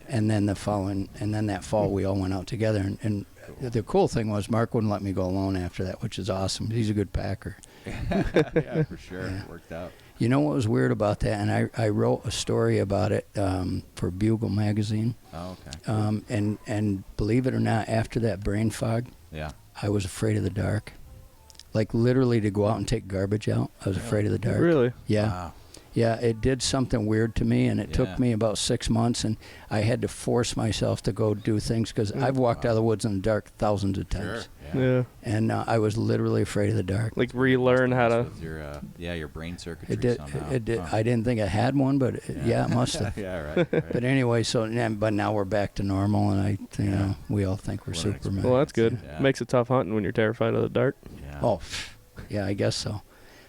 Speaker 3: And then that fall, we all went out together. And the cool thing was Marc wouldn't let me go alone after that, which is awesome. He's a good packer.
Speaker 1: Yeah, for sure.
Speaker 3: Yeah.
Speaker 1: It worked out.
Speaker 3: You know what was weird about that? And I wrote a story about it for Bugle magazine.
Speaker 1: Oh, okay.
Speaker 3: And believe it or not, after that brain fog,
Speaker 1: Yeah.
Speaker 3: I was afraid of the dark. Like literally to go out and take garbage out, I was afraid of the dark.
Speaker 2: Really?
Speaker 3: Yeah.
Speaker 1: Wow.
Speaker 3: Yeah, it did something weird to me, and it took
Speaker 1: Yeah.
Speaker 3: me about 6 months, and I had to force myself to go do things because I've walked out of the woods in the dark thousands of times.
Speaker 1: Sure.
Speaker 2: Yeah.
Speaker 3: And I was literally afraid of the dark.
Speaker 2: Like relearn how to.
Speaker 1: With your brain circuitry
Speaker 3: It did.
Speaker 1: somehow.
Speaker 3: It did.
Speaker 1: Huh.
Speaker 3: I didn't think I had one, but it must have.
Speaker 1: Yeah, right.
Speaker 3: But anyway, but now we're back to normal, and you know, we all think we're
Speaker 1: What an
Speaker 3: Superman.
Speaker 2: Well, that's good.
Speaker 1: Yeah.
Speaker 2: Makes it tough hunting when you're terrified of the dark.
Speaker 1: Yeah.
Speaker 3: Oh, yeah, I guess so.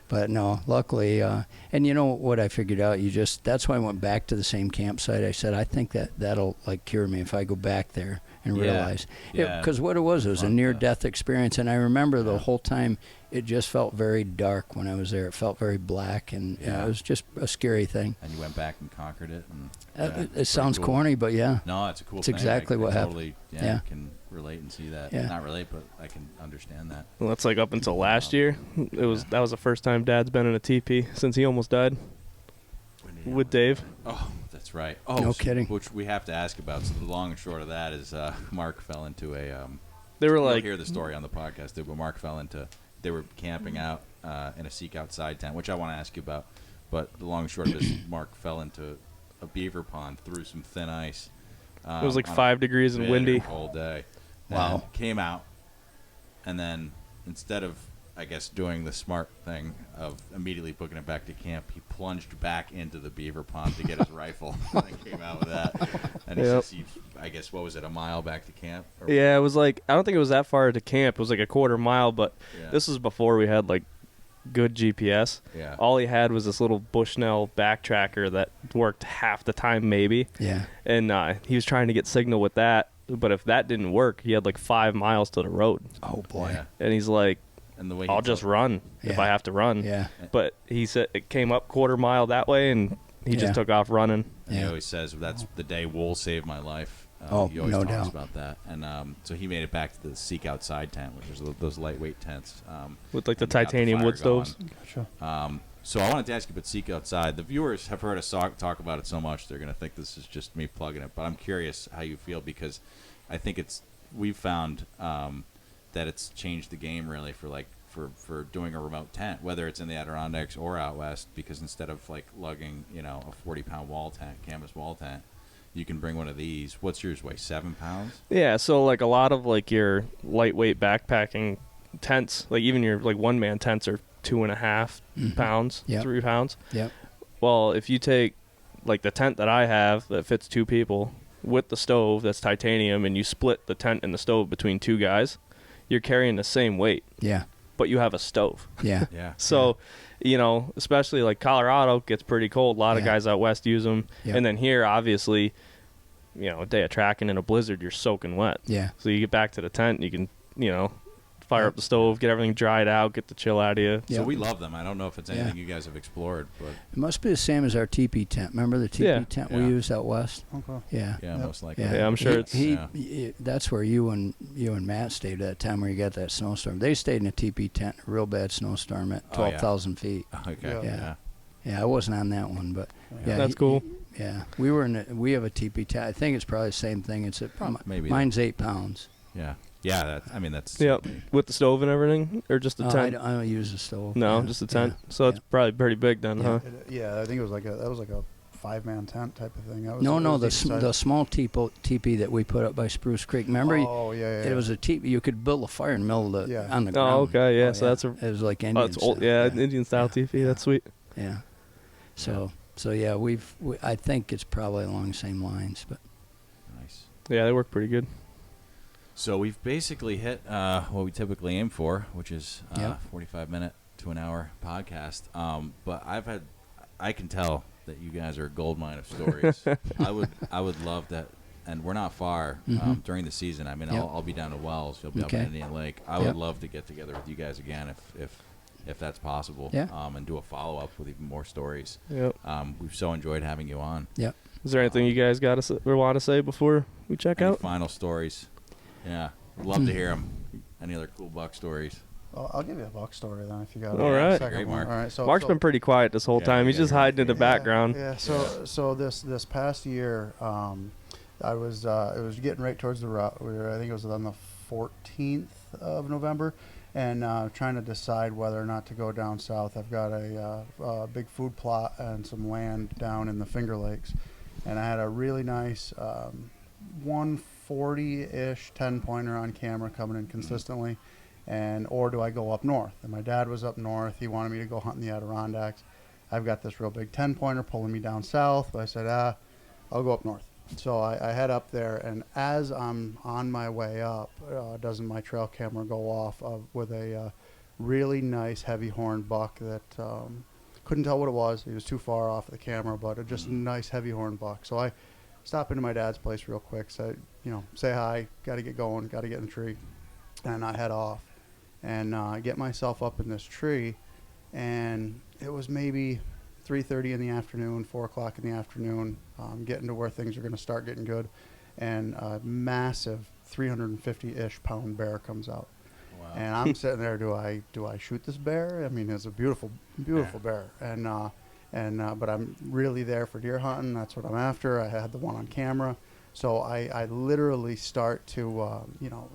Speaker 3: But no, luckily, and you know what I figured out? That's why I went back to the same campsite. I said, I think that'll like cure me if I go back there and
Speaker 1: Yeah.
Speaker 3: realize.
Speaker 1: Yeah.
Speaker 3: Because what it was a
Speaker 1: Fun
Speaker 3: near-death experience, and I remember the whole time it just felt very dark when I was there. It felt very black, and
Speaker 1: Yeah.
Speaker 3: it was just a scary thing.
Speaker 1: And you went back and conquered it. And,
Speaker 3: It sounds
Speaker 1: cool.
Speaker 3: corny, but yeah.
Speaker 1: No, it's a cool
Speaker 3: It's
Speaker 1: thing.
Speaker 3: exactly
Speaker 1: I
Speaker 3: what happened.
Speaker 1: totally,
Speaker 3: Yeah.
Speaker 1: can relate and see that.
Speaker 3: Yeah.
Speaker 1: Not relate, but I can understand that.
Speaker 2: Well, that's like up until last year. That was the first time Dad's been in a teepee since he almost died with Dave.
Speaker 1: Oh, that's right. Oh,
Speaker 3: No kidding.
Speaker 1: Which we have to ask about. So the long and short of that is Marc fell into a.
Speaker 2: They were
Speaker 1: You'll
Speaker 2: like,
Speaker 1: hear the story on the podcast. But Marc fell into. They were camping out in a Seek Outside tent, which I want to ask you about. But the long and short of this, Marc fell into a beaver pond through some thin ice.
Speaker 2: it was like
Speaker 1: on a
Speaker 2: 5 degrees and
Speaker 1: bitter
Speaker 2: windy.
Speaker 1: cold day.
Speaker 3: Wow.
Speaker 1: And came out, and then instead of, I guess, doing the smart thing of immediately booking it back to camp, he plunged back into the beaver pond to get his rifle and came out with that. And he
Speaker 2: Yep.
Speaker 1: says, I guess, what was it, a mile back to camp? Or-
Speaker 2: Yeah, it was like, I don't think it was that far to camp. It was like a quarter mile, but
Speaker 1: Yeah.
Speaker 2: this was before we had like good GPS.
Speaker 1: Yeah.
Speaker 2: All he had was this little Bushnell backtracker that worked half the time maybe.
Speaker 3: Yeah.
Speaker 2: And he was trying to get signal with that, but if that didn't work, he had like 5 miles to the road.
Speaker 3: Oh boy.
Speaker 1: Yeah.
Speaker 2: And he's like,
Speaker 1: And the way
Speaker 2: I'll just run if
Speaker 3: Yeah.
Speaker 2: I have to run.
Speaker 3: Yeah.
Speaker 2: But he said it came up quarter mile that way, and he
Speaker 3: Yeah.
Speaker 2: just took off running.
Speaker 1: And he
Speaker 3: Yeah.
Speaker 1: always says, that's the day wool saved my life.
Speaker 3: Oh,
Speaker 1: he always
Speaker 3: no
Speaker 1: talks
Speaker 3: doubt.
Speaker 1: about that. And so he made it back to the Seek Outside tent, which is those lightweight tents.
Speaker 2: With like the
Speaker 1: and got
Speaker 2: titanium
Speaker 1: fire
Speaker 2: wood stoves.
Speaker 1: going.
Speaker 4: Gotcha.
Speaker 1: So I wanted to ask you about Seek Outside. The viewers have heard us talk about it so much, they're going to think this is just me plugging it. But I'm curious how you feel, because I think we've found that it's changed the game really for doing a remote tent, whether it's in the Adirondacks or out west, because instead of like lugging, a 40-pound wall tent, canvas wall tent, you can bring one of these. What's yours weigh? 7 pounds?
Speaker 2: Yeah, so like a lot of like your lightweight backpacking tents, like even your like 1-man tents are 2.5 pounds,
Speaker 3: Yep.
Speaker 2: 3 pounds.
Speaker 3: Yep.
Speaker 2: Well, if you take like the tent that I have that fits 2 people with the stove that's titanium, and you split the tent and the stove between 2 guys, you're carrying the same weight,
Speaker 3: Yeah.
Speaker 2: but you have a stove.
Speaker 3: Yeah.
Speaker 1: Yeah.
Speaker 2: So, especially like Colorado gets pretty cold. A lot of
Speaker 3: Yeah.
Speaker 2: guys out west use them.
Speaker 3: Yep.
Speaker 2: And then here, obviously, a day of tracking in a blizzard, you're soaking wet.
Speaker 3: Yeah.
Speaker 2: So you get back to the tent, you can, fire up the stove, get everything dried out, get the chill out of you.
Speaker 1: So
Speaker 3: Yep.
Speaker 1: we love them. I don't know if it's anything
Speaker 3: Yeah.
Speaker 1: you guys have explored, but
Speaker 3: It must be the same as our teepee tent. Remember the teepee
Speaker 2: Yeah.
Speaker 3: tent
Speaker 1: Yeah.
Speaker 3: we used out west?
Speaker 4: Okay.
Speaker 3: Yeah.
Speaker 1: yeah,
Speaker 4: Yep.
Speaker 1: most likely.
Speaker 2: Yeah, I'm sure it's-
Speaker 3: That's where you and Matt stayed that time where you got that snowstorm. They stayed in a teepee tent, a real bad snowstorm at
Speaker 1: Oh, yeah.
Speaker 3: 12,000 feet.
Speaker 1: Okay.
Speaker 3: Yeah. Yeah, I wasn't on that one, but yeah,
Speaker 2: That's cool.
Speaker 3: Yeah, we have a teepee tent. I think it's probably the same thing. It's
Speaker 1: Maybe.
Speaker 3: mine's 8 pounds.
Speaker 1: Yeah. Yeah. That's.
Speaker 2: Yep. With the stove and everything, or just the
Speaker 3: Oh,
Speaker 2: tent?
Speaker 3: I don't use the stove.
Speaker 2: No,
Speaker 3: Yeah.
Speaker 2: just the tent.
Speaker 3: Yeah.
Speaker 2: So it's probably pretty big then,
Speaker 3: Yeah.
Speaker 2: huh?
Speaker 4: I think it was that was like a 5-man tent type of thing. That
Speaker 3: No,
Speaker 4: was
Speaker 3: the
Speaker 4: decent size.
Speaker 3: small teepee that we put up by Spruce Creek. Remember?
Speaker 4: Oh yeah.
Speaker 3: It was a teepee. You could build a fire in the middle of
Speaker 4: Yeah.
Speaker 3: on the ground.
Speaker 2: Oh, okay, yeah.
Speaker 3: Oh,
Speaker 2: So that's a.
Speaker 3: It was like
Speaker 2: Oh,
Speaker 3: Indian
Speaker 2: it's old.
Speaker 3: style.
Speaker 2: Yeah, Indian style
Speaker 3: Yeah.
Speaker 2: teepee.
Speaker 3: Yeah.
Speaker 2: That's sweet.
Speaker 3: Yeah. So yeah, I think it's probably along the same lines, but
Speaker 1: Nice.
Speaker 2: Yeah, they work pretty good.
Speaker 1: So we've basically hit what we typically aim for, which is
Speaker 3: Yep.
Speaker 1: 45-minute to an hour podcast. But I can tell that you guys are a goldmine of stories. I would love that, and we're not far during the season. I mean,
Speaker 3: Yep.
Speaker 1: I'll be down to Wells. You'll be up
Speaker 3: Okay.
Speaker 1: in Indian Lake. I
Speaker 3: Yep.
Speaker 1: would love to get together with you guys again if that's possible.
Speaker 3: Yeah.
Speaker 1: And do a follow-up with even more stories.
Speaker 2: Yep.
Speaker 1: We've so enjoyed having you on.
Speaker 3: yep.
Speaker 2: Is there anything you guys got to or want to say before we check
Speaker 1: Any
Speaker 2: out?
Speaker 1: final stories? Yeah, I'd love to hear them. Any other cool buck stories?
Speaker 4: I'll give you a buck story then if you got
Speaker 2: All
Speaker 4: a
Speaker 2: right.
Speaker 4: second
Speaker 1: Great,
Speaker 4: one.
Speaker 1: Marc.
Speaker 4: All right, so
Speaker 2: Mark's been pretty quiet this whole
Speaker 1: Yeah,
Speaker 2: time.
Speaker 1: we
Speaker 2: He's just
Speaker 1: gotta-
Speaker 2: hiding in the background.
Speaker 4: Yeah. So this past year, I was it was getting right towards the route. I think it was on the 14th of November, and trying to decide whether or not to go down south. I've got a big food plot and some land down in the Finger Lakes, and I had a really nice 140-ish 10-pointer on camera coming in consistently, or do I go up north? And my dad was up north. He wanted me to go hunt in the Adirondacks. I've got this real big 10-pointer pulling me down south, but I said, I'll go up north. So I head up there, and as I'm on my way up, doesn't my trail camera go off with a really nice heavy horn buck that couldn't tell what it was. He was too far off the camera, but just a nice heavy horn buck. So I stop into my dad's place real quick, say hi, got to get going, got to get in the tree, and I head off and get myself up in this tree, and it was maybe 3:30 in the afternoon, 4 o'clock in the afternoon, getting to where things are going to start getting good, and a massive 350-ish pound bear comes out.
Speaker 1: Wow.
Speaker 4: And I'm sitting there, do I shoot this bear? I mean, it's a beautiful bear, but I'm really there for deer hunting. That's what I'm after. I had the one on camera, so I literally start to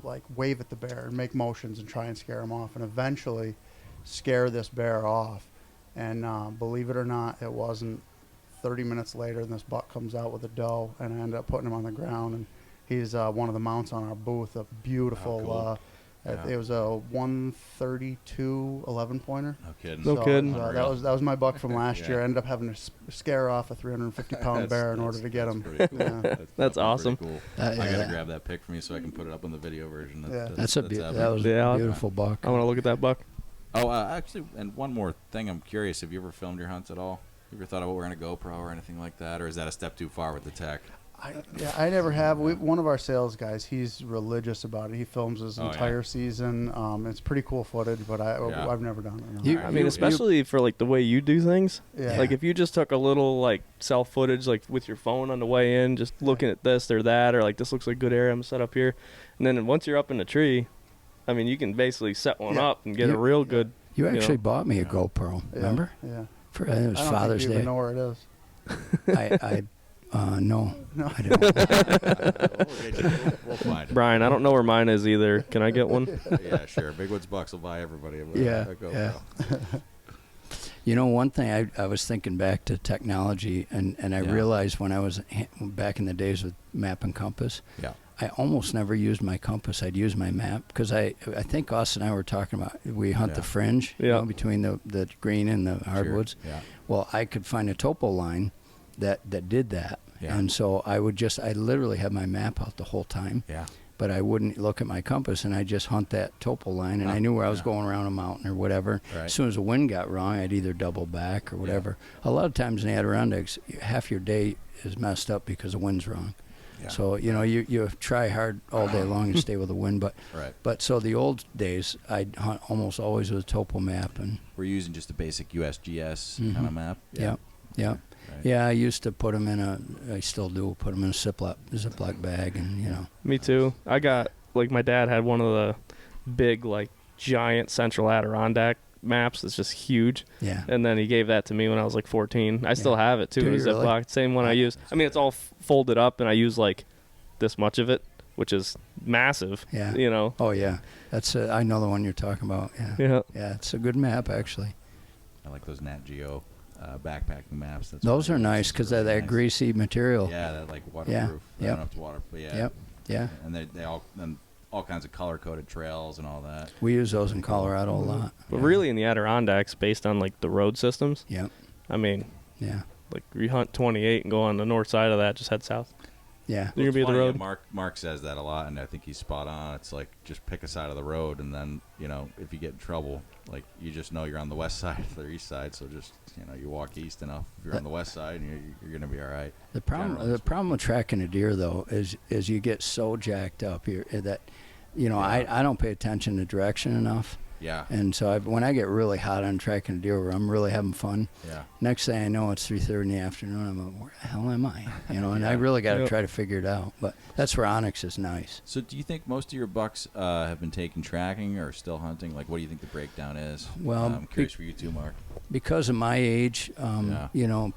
Speaker 4: like wave at the bear and make motions and try and scare him off, and eventually scare this bear off. And believe it or not, it wasn't 30 minutes later, and this buck comes out with a doe, and I end up putting him on the ground. And he's one of the mounts on our booth, a beautiful,
Speaker 1: cool.
Speaker 4: It was a 132 11-pointer.
Speaker 1: No kidding.
Speaker 2: No kidding.
Speaker 4: That was my buck from last year. I ended up having to scare off a 350-pound bear in order to get him.
Speaker 1: Pretty cool.
Speaker 4: Yeah.
Speaker 2: That's awesome.
Speaker 1: Cool.
Speaker 3: Yeah.
Speaker 1: I gotta grab that pic from you so I can put it up on the video version.
Speaker 3: That was
Speaker 1: epic.
Speaker 3: a beautiful buck.
Speaker 2: I want to look at that buck.
Speaker 1: Oh, actually, and one more thing. I'm curious. Have you ever filmed your hunts at all? You ever thought about wearing a GoPro or anything like that, or is that a step too far with the tech?
Speaker 4: I never have. One of our sales guys, he's religious about it. He films his entire season. It's pretty cool footage, but I've never done it. No.
Speaker 2: I mean, especially for like the way you do things.
Speaker 4: Yeah.
Speaker 2: Like if you just took a little like self footage, like with your phone on the way in, just looking at this or that, or like this looks like a good area, I'm set up here, and then once you're up in the tree, I mean, you can basically set one up and get a real good.
Speaker 3: You actually bought me a GoPro, remember?
Speaker 4: Yeah.
Speaker 3: For it was Father's Day.
Speaker 4: I don't know where it is.
Speaker 3: No, I don't.
Speaker 1: We'll find it.
Speaker 2: Brian, I don't know where mine is either. Can I get one?
Speaker 1: Yeah, sure. Big Woods Bucks will buy everybody a GoPro.
Speaker 3: Yeah. You know, one thing I was thinking back to technology, and I realized when I was back in the days with map and compass, I almost never used my compass. I'd use my map because I think Austin and I were talking about we hunt the fringe between the green and the hardwoods.
Speaker 1: Sure. Yeah.
Speaker 3: Well, I could find a topo line that did that, and so I literally had my map out the whole time.
Speaker 1: Yeah.
Speaker 3: But I wouldn't look at my compass, and I just hunt that topo line, and I knew where I was going around a mountain or whatever.
Speaker 1: Right.
Speaker 3: As soon as the wind got wrong, I'd either double back or whatever. A lot of times in the Adirondacks, half your day is messed up because the wind's wrong. Yeah. So, you try hard all day long to stay with the wind. But so the old days, I'd hunt almost always with a topo map. And
Speaker 1: we're using just a basic USGS kind of map.
Speaker 3: Yeah. Right. Yeah, I used to put them I still do, put them in a Ziploc bag and,
Speaker 2: Me too. I got, my dad had one of the big, giant central Adirondack maps that's just huge.
Speaker 3: Yeah.
Speaker 2: And then he gave that to me when I was 14. I still have it too in a Ziploc. Really? Same one I use. I mean, it's all folded up, and I use this much of it, which is massive.
Speaker 3: Yeah. Oh yeah, that's I know the one you're talking about. Yeah. Yeah, it's a good map actually.
Speaker 1: I like those Nat Geo backpacking maps.
Speaker 3: Those are nice because they're that greasy material.
Speaker 1: Yeah, that waterproof.
Speaker 3: Yeah.
Speaker 1: Enough to water. But
Speaker 3: Yeah.
Speaker 1: And they all kinds of color-coded trails and all that.
Speaker 3: We use those in Colorado a lot.
Speaker 2: But really in the Adirondacks, based on the road systems.
Speaker 3: Yeah.
Speaker 2: I mean. Yeah. You hunt 28 and go on the north side of that, just head south.
Speaker 3: Yeah.
Speaker 2: You're gonna be the road.
Speaker 1: Mark says that a lot, and I think he's spot on. It's just pick a side of the road, and then if you get in trouble, you just know you're on the west side or the east side. So just you walk east enough. If you're on the west side, you're gonna be all right.
Speaker 3: The problem with tracking a deer though is you get so jacked up here that I don't pay attention to direction enough.
Speaker 1: Yeah.
Speaker 3: And so when I get really hot on tracking a deer where I'm really having fun, next thing I know, it's 3:30 in the afternoon. I'm like, where the hell am I? And I really got to try to figure it out. But that's where Onyx is nice.
Speaker 1: So do you think most of your bucks have been taken tracking or still hunting? What do you think the breakdown is?
Speaker 3: Well,
Speaker 1: I'm curious for you too, Mark.
Speaker 3: Because of my age,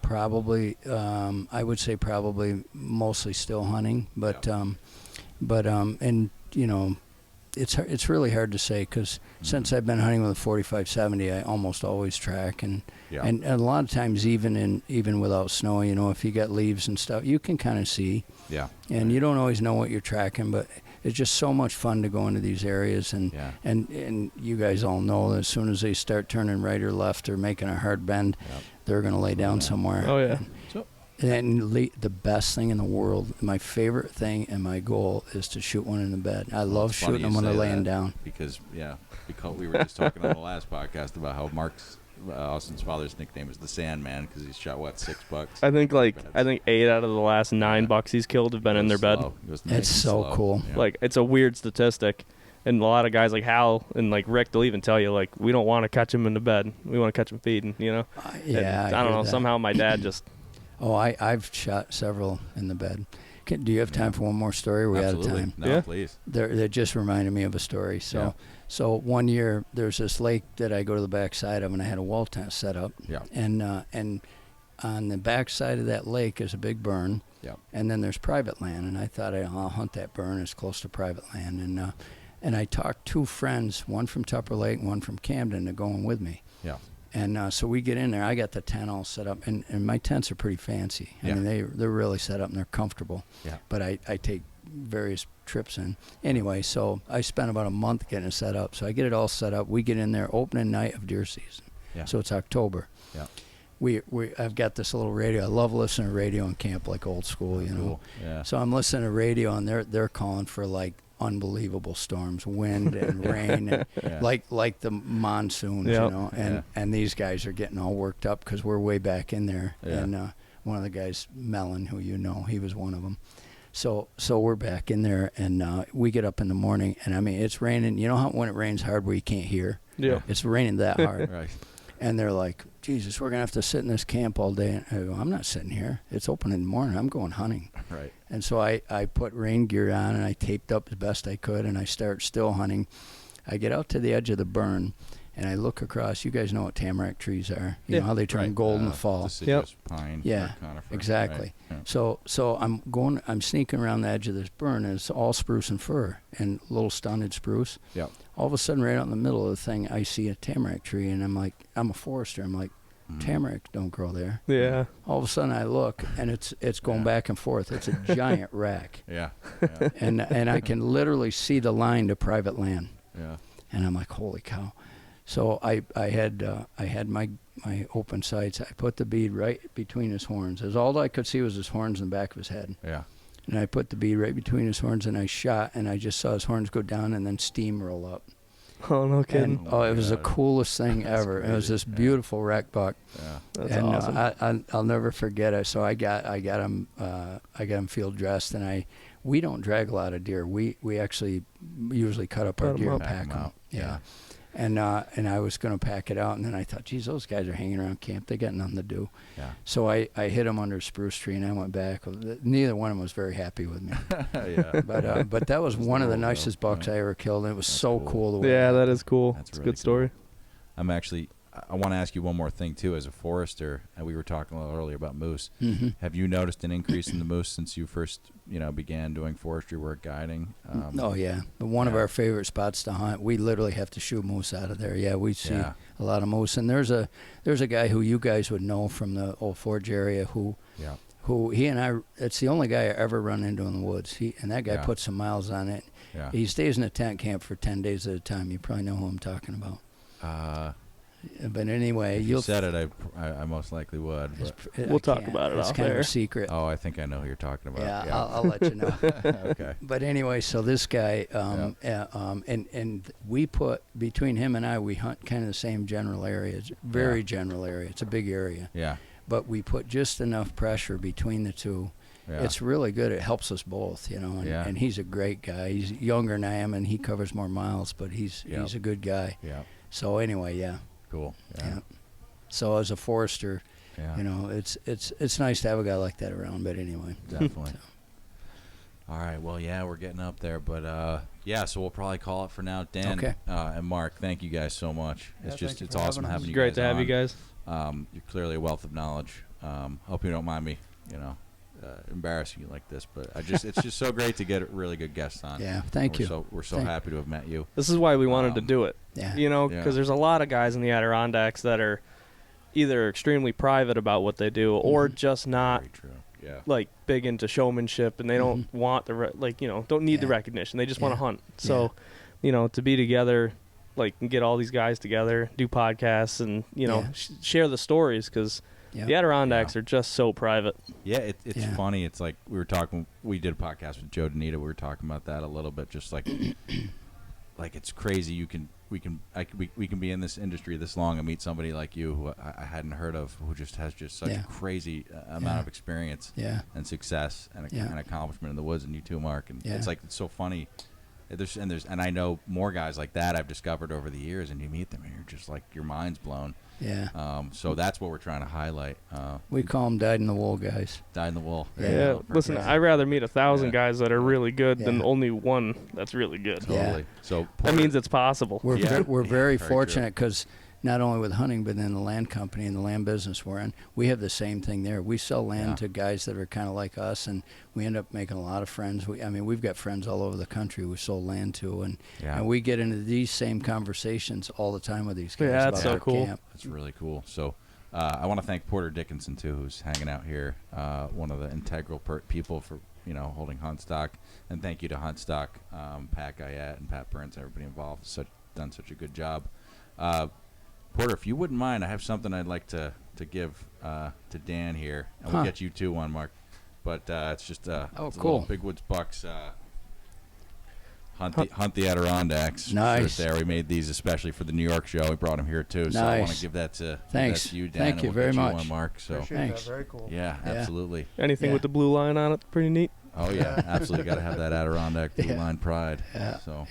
Speaker 3: probably, I would say probably mostly still hunting. But it's really hard to say because since I've been hunting with a 45-70, I almost always track, and a lot of times even without snow, if you got leaves and stuff, you can kind of see.
Speaker 1: Yeah.
Speaker 3: And you don't always know what you're tracking, but it's just so much fun to go into these areas, and you guys all know that as soon as they start turning right or left or making a hard bend, they're going to lay down somewhere.
Speaker 2: Oh yeah.
Speaker 3: And the best thing in the world, my favorite thing and my goal is to shoot one in the bed. I love shooting them when they're laying down.
Speaker 1: Because we were just talking on the last podcast about how Austin's father's nickname is the Sandman because he's shot 6 bucks.
Speaker 2: I think 8 out of the last 9 bucks he's killed have been in their bed.
Speaker 3: It's so cool.
Speaker 2: Yeah. It's a weird statistic, and a lot of guys like Hal and Rick, they'll even tell you we don't want to catch him in the bed. We want to catch him feeding.
Speaker 3: Yeah.
Speaker 2: I don't know. That. Somehow my dad just.
Speaker 3: Oh, I've shot several in the bed. Do you have time for one more story? Or are we out of time?
Speaker 1: No, please.
Speaker 3: That just reminded me of a story. So one year there's this lake that I go to the backside of, and I had a wall tent set up.
Speaker 1: Yeah.
Speaker 3: And on the backside of that lake is a big burn.
Speaker 1: Yeah. And
Speaker 3: then there's private land, and I thought I'll hunt that burn as close to private land. And I talked 2 friends, one from Tupper Lake and one from Camden, to go in with me.
Speaker 1: Yeah.
Speaker 3: And so we get in there. I got the tent all set up, and my tents are pretty fancy. I mean, they're really set up and they're comfortable. Yeah. But I take various trips in. Anyway, so I spent about a month getting it set up. So I get it all set up. We get in there opening night of deer season. Yeah. So it's October. Yeah. I've got this little radio. I love listening to radio in camp, old school, you know.
Speaker 1: Cool. Yeah.
Speaker 3: So I'm listening to radio, and they're calling for unbelievable storms, wind and rain, and like the monsoons, and these guys are getting all worked up because we're way back in there. And one of the guys, Mellon, who he was one of them. So we're back in there, and we get up in the morning, and I mean, it's raining. You know how when it rains hard where you can't hear?
Speaker 2: Yeah.
Speaker 3: It's raining that hard.
Speaker 1: Right.
Speaker 3: And they're like, Jesus, we're going to have to sit in this camp all day. And I go, I'm not sitting here. It's open in the morning. I'm going hunting.
Speaker 1: Right.
Speaker 3: And so I put rain gear on, and I taped up as best I could, and I start still hunting. I get out to the edge of the burn, and I look across. You guys know what tamarack trees are. You know how they turn gold in the fall.
Speaker 1: Deciduous pine.
Speaker 3: Yeah,
Speaker 1: conifer. Right.
Speaker 3: Exactly. Yeah. So I'm sneaking around the edge of this burn, and it's all spruce and fir and little stunted spruce. Yeah. All of a sudden, right out in the middle of the thing, I see a tamarack tree, and I'm like, I'm a forester. I'm like, tamarack don't grow there.
Speaker 2: Yeah.
Speaker 3: All of a sudden, I look, and it's going back and forth. It's a giant rack.
Speaker 1: Yeah.
Speaker 3: And I can literally see the line to private land.
Speaker 1: Yeah.
Speaker 3: And I'm like, holy cow. So I had my open sights. I put the bead right between his horns. As all I could see was his horns in the back of his head.
Speaker 1: Yeah.
Speaker 3: And I put the bead right between his horns, and I shot, and I just saw his horns go down and then steam roll up.
Speaker 2: Oh, no kidding.
Speaker 3: And, it was the coolest thing ever. It was this beautiful rack buck.
Speaker 2: Yeah. That's awesome.
Speaker 3: I'll never forget it. So I got him field dressed, and we don't drag a lot of deer. We actually usually cut up our deer and pack them. Yeah. And I was going to pack it out, and then I thought, geez, those guys are hanging around camp. They got nothing to do. Yeah. So I hit them under a spruce tree, and I went back. Neither one of them was very happy with me.
Speaker 1: Yeah.
Speaker 3: But that was one of the nicest bucks I ever killed, and it was so cool.
Speaker 2: Yeah, that is cool. It's a good story.
Speaker 1: I want to ask you one more thing, too. As a forester, and we were talking a little earlier about moose.
Speaker 3: Mm-hmm.
Speaker 1: Have you noticed an increase in the moose since you first, began doing forestry work guiding?
Speaker 3: Oh, yeah. One of our favorite spots to hunt. We literally have to shoot moose out of there. Yeah, we see a lot of moose. And there's a guy who you guys would know from the Old Forge area who he and I, it's the only guy I ever run into in the woods. And that guy put some miles on it. Yeah. He stays in a tent camp for 10 days at a time. You probably know who I'm talking about. But anyway,
Speaker 1: if you said it, I most likely would.
Speaker 2: We'll talk about it.
Speaker 3: It's kind of a secret.
Speaker 1: Oh, I think I know who you're talking about.
Speaker 3: Yeah. I'll let you know.
Speaker 1: Okay.
Speaker 3: But anyway, so this guy, and we put between him and I, we hunt kind of the same general area. It's very general area. It's a big area.
Speaker 1: Yeah.
Speaker 3: But we put just enough pressure between the two. Yeah. It's really good. It helps us both, And he's a great guy. He's younger than I am, and he covers more miles, but he's a good guy. Yeah. So anyway,
Speaker 1: Cool.
Speaker 3: Yeah. So as a forester, it's nice to have a guy like that around. But anyway,
Speaker 1: definitely. All right. Well, we're getting up there, but so we'll probably call it for now. Dan and Marc, thank you guys so much. It's awesome having you guys.
Speaker 2: Great to have you guys.
Speaker 1: You're clearly a wealth of knowledge. Hope you don't mind me, embarrassing you like this, but it's just so great to get a really good guest on.
Speaker 3: Yeah, thank you.
Speaker 1: We're so happy to have met you.
Speaker 2: This is why we wanted to do it.
Speaker 3: Yeah.
Speaker 2: You know, because there's a lot of guys in the Adirondacks that are either extremely private about what they do or just not
Speaker 1: Very true. Yeah.
Speaker 2: like big into showmanship, and they don't want don't need the
Speaker 3: Yeah.
Speaker 2: recognition. They just want to
Speaker 3: Yeah.
Speaker 2: hunt. So, to be together, like, and get all these guys together, do podcasts, and share the stories, because the Adirondacks are just so private.
Speaker 1: Yeah, it's funny. It's like we did a podcast with Joe Danita. We were talking about that a little bit, just like like it's crazy. We can be in this industry this long and meet somebody like you who I hadn't heard of, who just has such a crazy amount of experience and success and accomplishment in the woods, and you too, Mark. And it's so funny. And I know more guys like that I've discovered over the years, and you meet them and you're just like, your mind's blown.
Speaker 3: Yeah.
Speaker 1: So that's what we're trying to highlight.
Speaker 3: We call them dyed-in-the-wool guys.
Speaker 1: Dyed-in-the-wool.
Speaker 2: Yeah. Listen, I'd rather meet 1,000 guys that are really good than
Speaker 3: Yeah.
Speaker 2: only one that's really good.
Speaker 1: Totally. So
Speaker 2: That means it's possible.
Speaker 3: We're we're very
Speaker 1: very
Speaker 3: fortunate because not only with hunting, but in the land company and the land business we're in, we have the same thing there. We sell land to guys that are kind of like us, and we end up making a lot of friends. We've got friends all over the country we sold land to, and we get into these same conversations all the time with these guys.
Speaker 2: Yeah,
Speaker 3: about
Speaker 2: that's so
Speaker 3: their
Speaker 2: cool.
Speaker 3: camp.
Speaker 1: That's really cool. So I want to thank Porter Dickinson too, who's hanging out here, one of the integral people for holding Huntstock, and thank you to Huntstock, Pat Guyette and Pat Burns, everybody involved, done such a good job. Porter, if you wouldn't mind, I have something I'd like to give to Dan here, and we'll get you too one, Mark. But it's just it's a little Big Woods Bucks hunt the Adirondacks.
Speaker 3: Nice.
Speaker 1: Shirt there. We made these especially for the New York show. We brought them here too, so I want to give that to you, Dan.
Speaker 3: Thank you
Speaker 1: and
Speaker 3: very
Speaker 1: get
Speaker 3: much.
Speaker 1: You one, Mark. So
Speaker 4: Appreciate
Speaker 3: Thanks.
Speaker 4: that. Very cool.
Speaker 1: yeah, absolutely.
Speaker 2: Anything with the blue line on it, pretty neat.
Speaker 1: Oh yeah, absolutely. Got to have that Adirondack blue
Speaker 3: Yeah.
Speaker 1: line pride.
Speaker 3: Yeah.
Speaker 1: So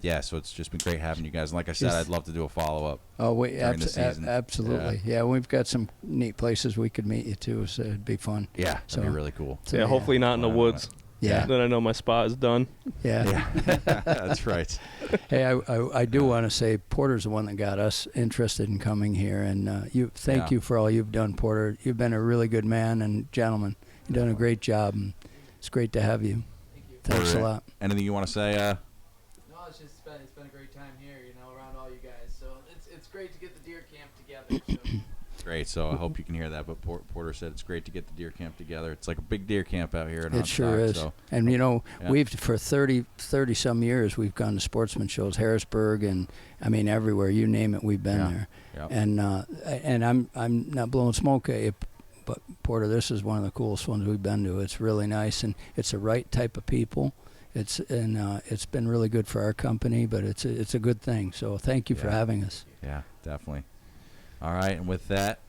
Speaker 3: Yeah.
Speaker 1: so it's just been great having you guys. And like I said, I'd love to do a follow-up.
Speaker 3: Oh,
Speaker 1: during the season.
Speaker 3: absolutely. Yeah, we've got some neat places we could meet you too, so it'd be fun.
Speaker 1: Yeah, that'd be really cool.
Speaker 2: So hopefully not in the woods.
Speaker 3: Yeah.
Speaker 2: Then I know my spot is done.
Speaker 3: Yeah.
Speaker 1: That's right.
Speaker 3: Hey, I do want to say Porter's the one that got us interested in coming here, and thank you for all you've done, Porter. You've been a really good man and gentleman. You've done a great job, and it's great to have you. Thanks a lot.
Speaker 1: Anything you want to say?
Speaker 6: No, it's been a great time here, around all you guys. So it's great to get the deer camp together. So.
Speaker 1: Great. So I hope you can hear that. But Porter said it's great to get the deer camp together. It's like a big deer camp out here.
Speaker 3: It sure is.
Speaker 1: So.
Speaker 3: And we've for 30 some years we've gone to sportsman shows, Harrisburg, and everywhere you name it, we've been there.
Speaker 1: Yep.
Speaker 3: And I'm not blowing smoke at you, but Porter, this is one of the coolest ones we've been to. It's really nice, and it's the right type of people. It's been really good for our company, but it's a good thing. So thank you for having us.
Speaker 1: Yeah, definitely. All right, and with that,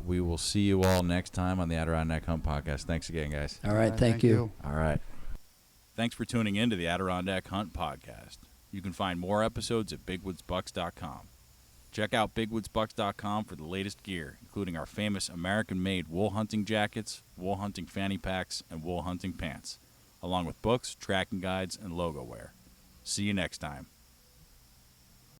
Speaker 1: we will see you all next time on the Adirondack Hunt Podcast. Thanks again, guys.
Speaker 3: All right, thank you.
Speaker 1: All right. Thanks for tuning in to the Adirondack Hunt Podcast. You can find more episodes at bigwoodsbucks.com. Check out bigwoodsbucks.com for the latest gear, including our famous American-made wool hunting jackets, wool hunting fanny packs, and wool hunting pants, along with books, tracking guides, and logo wear. See you next time.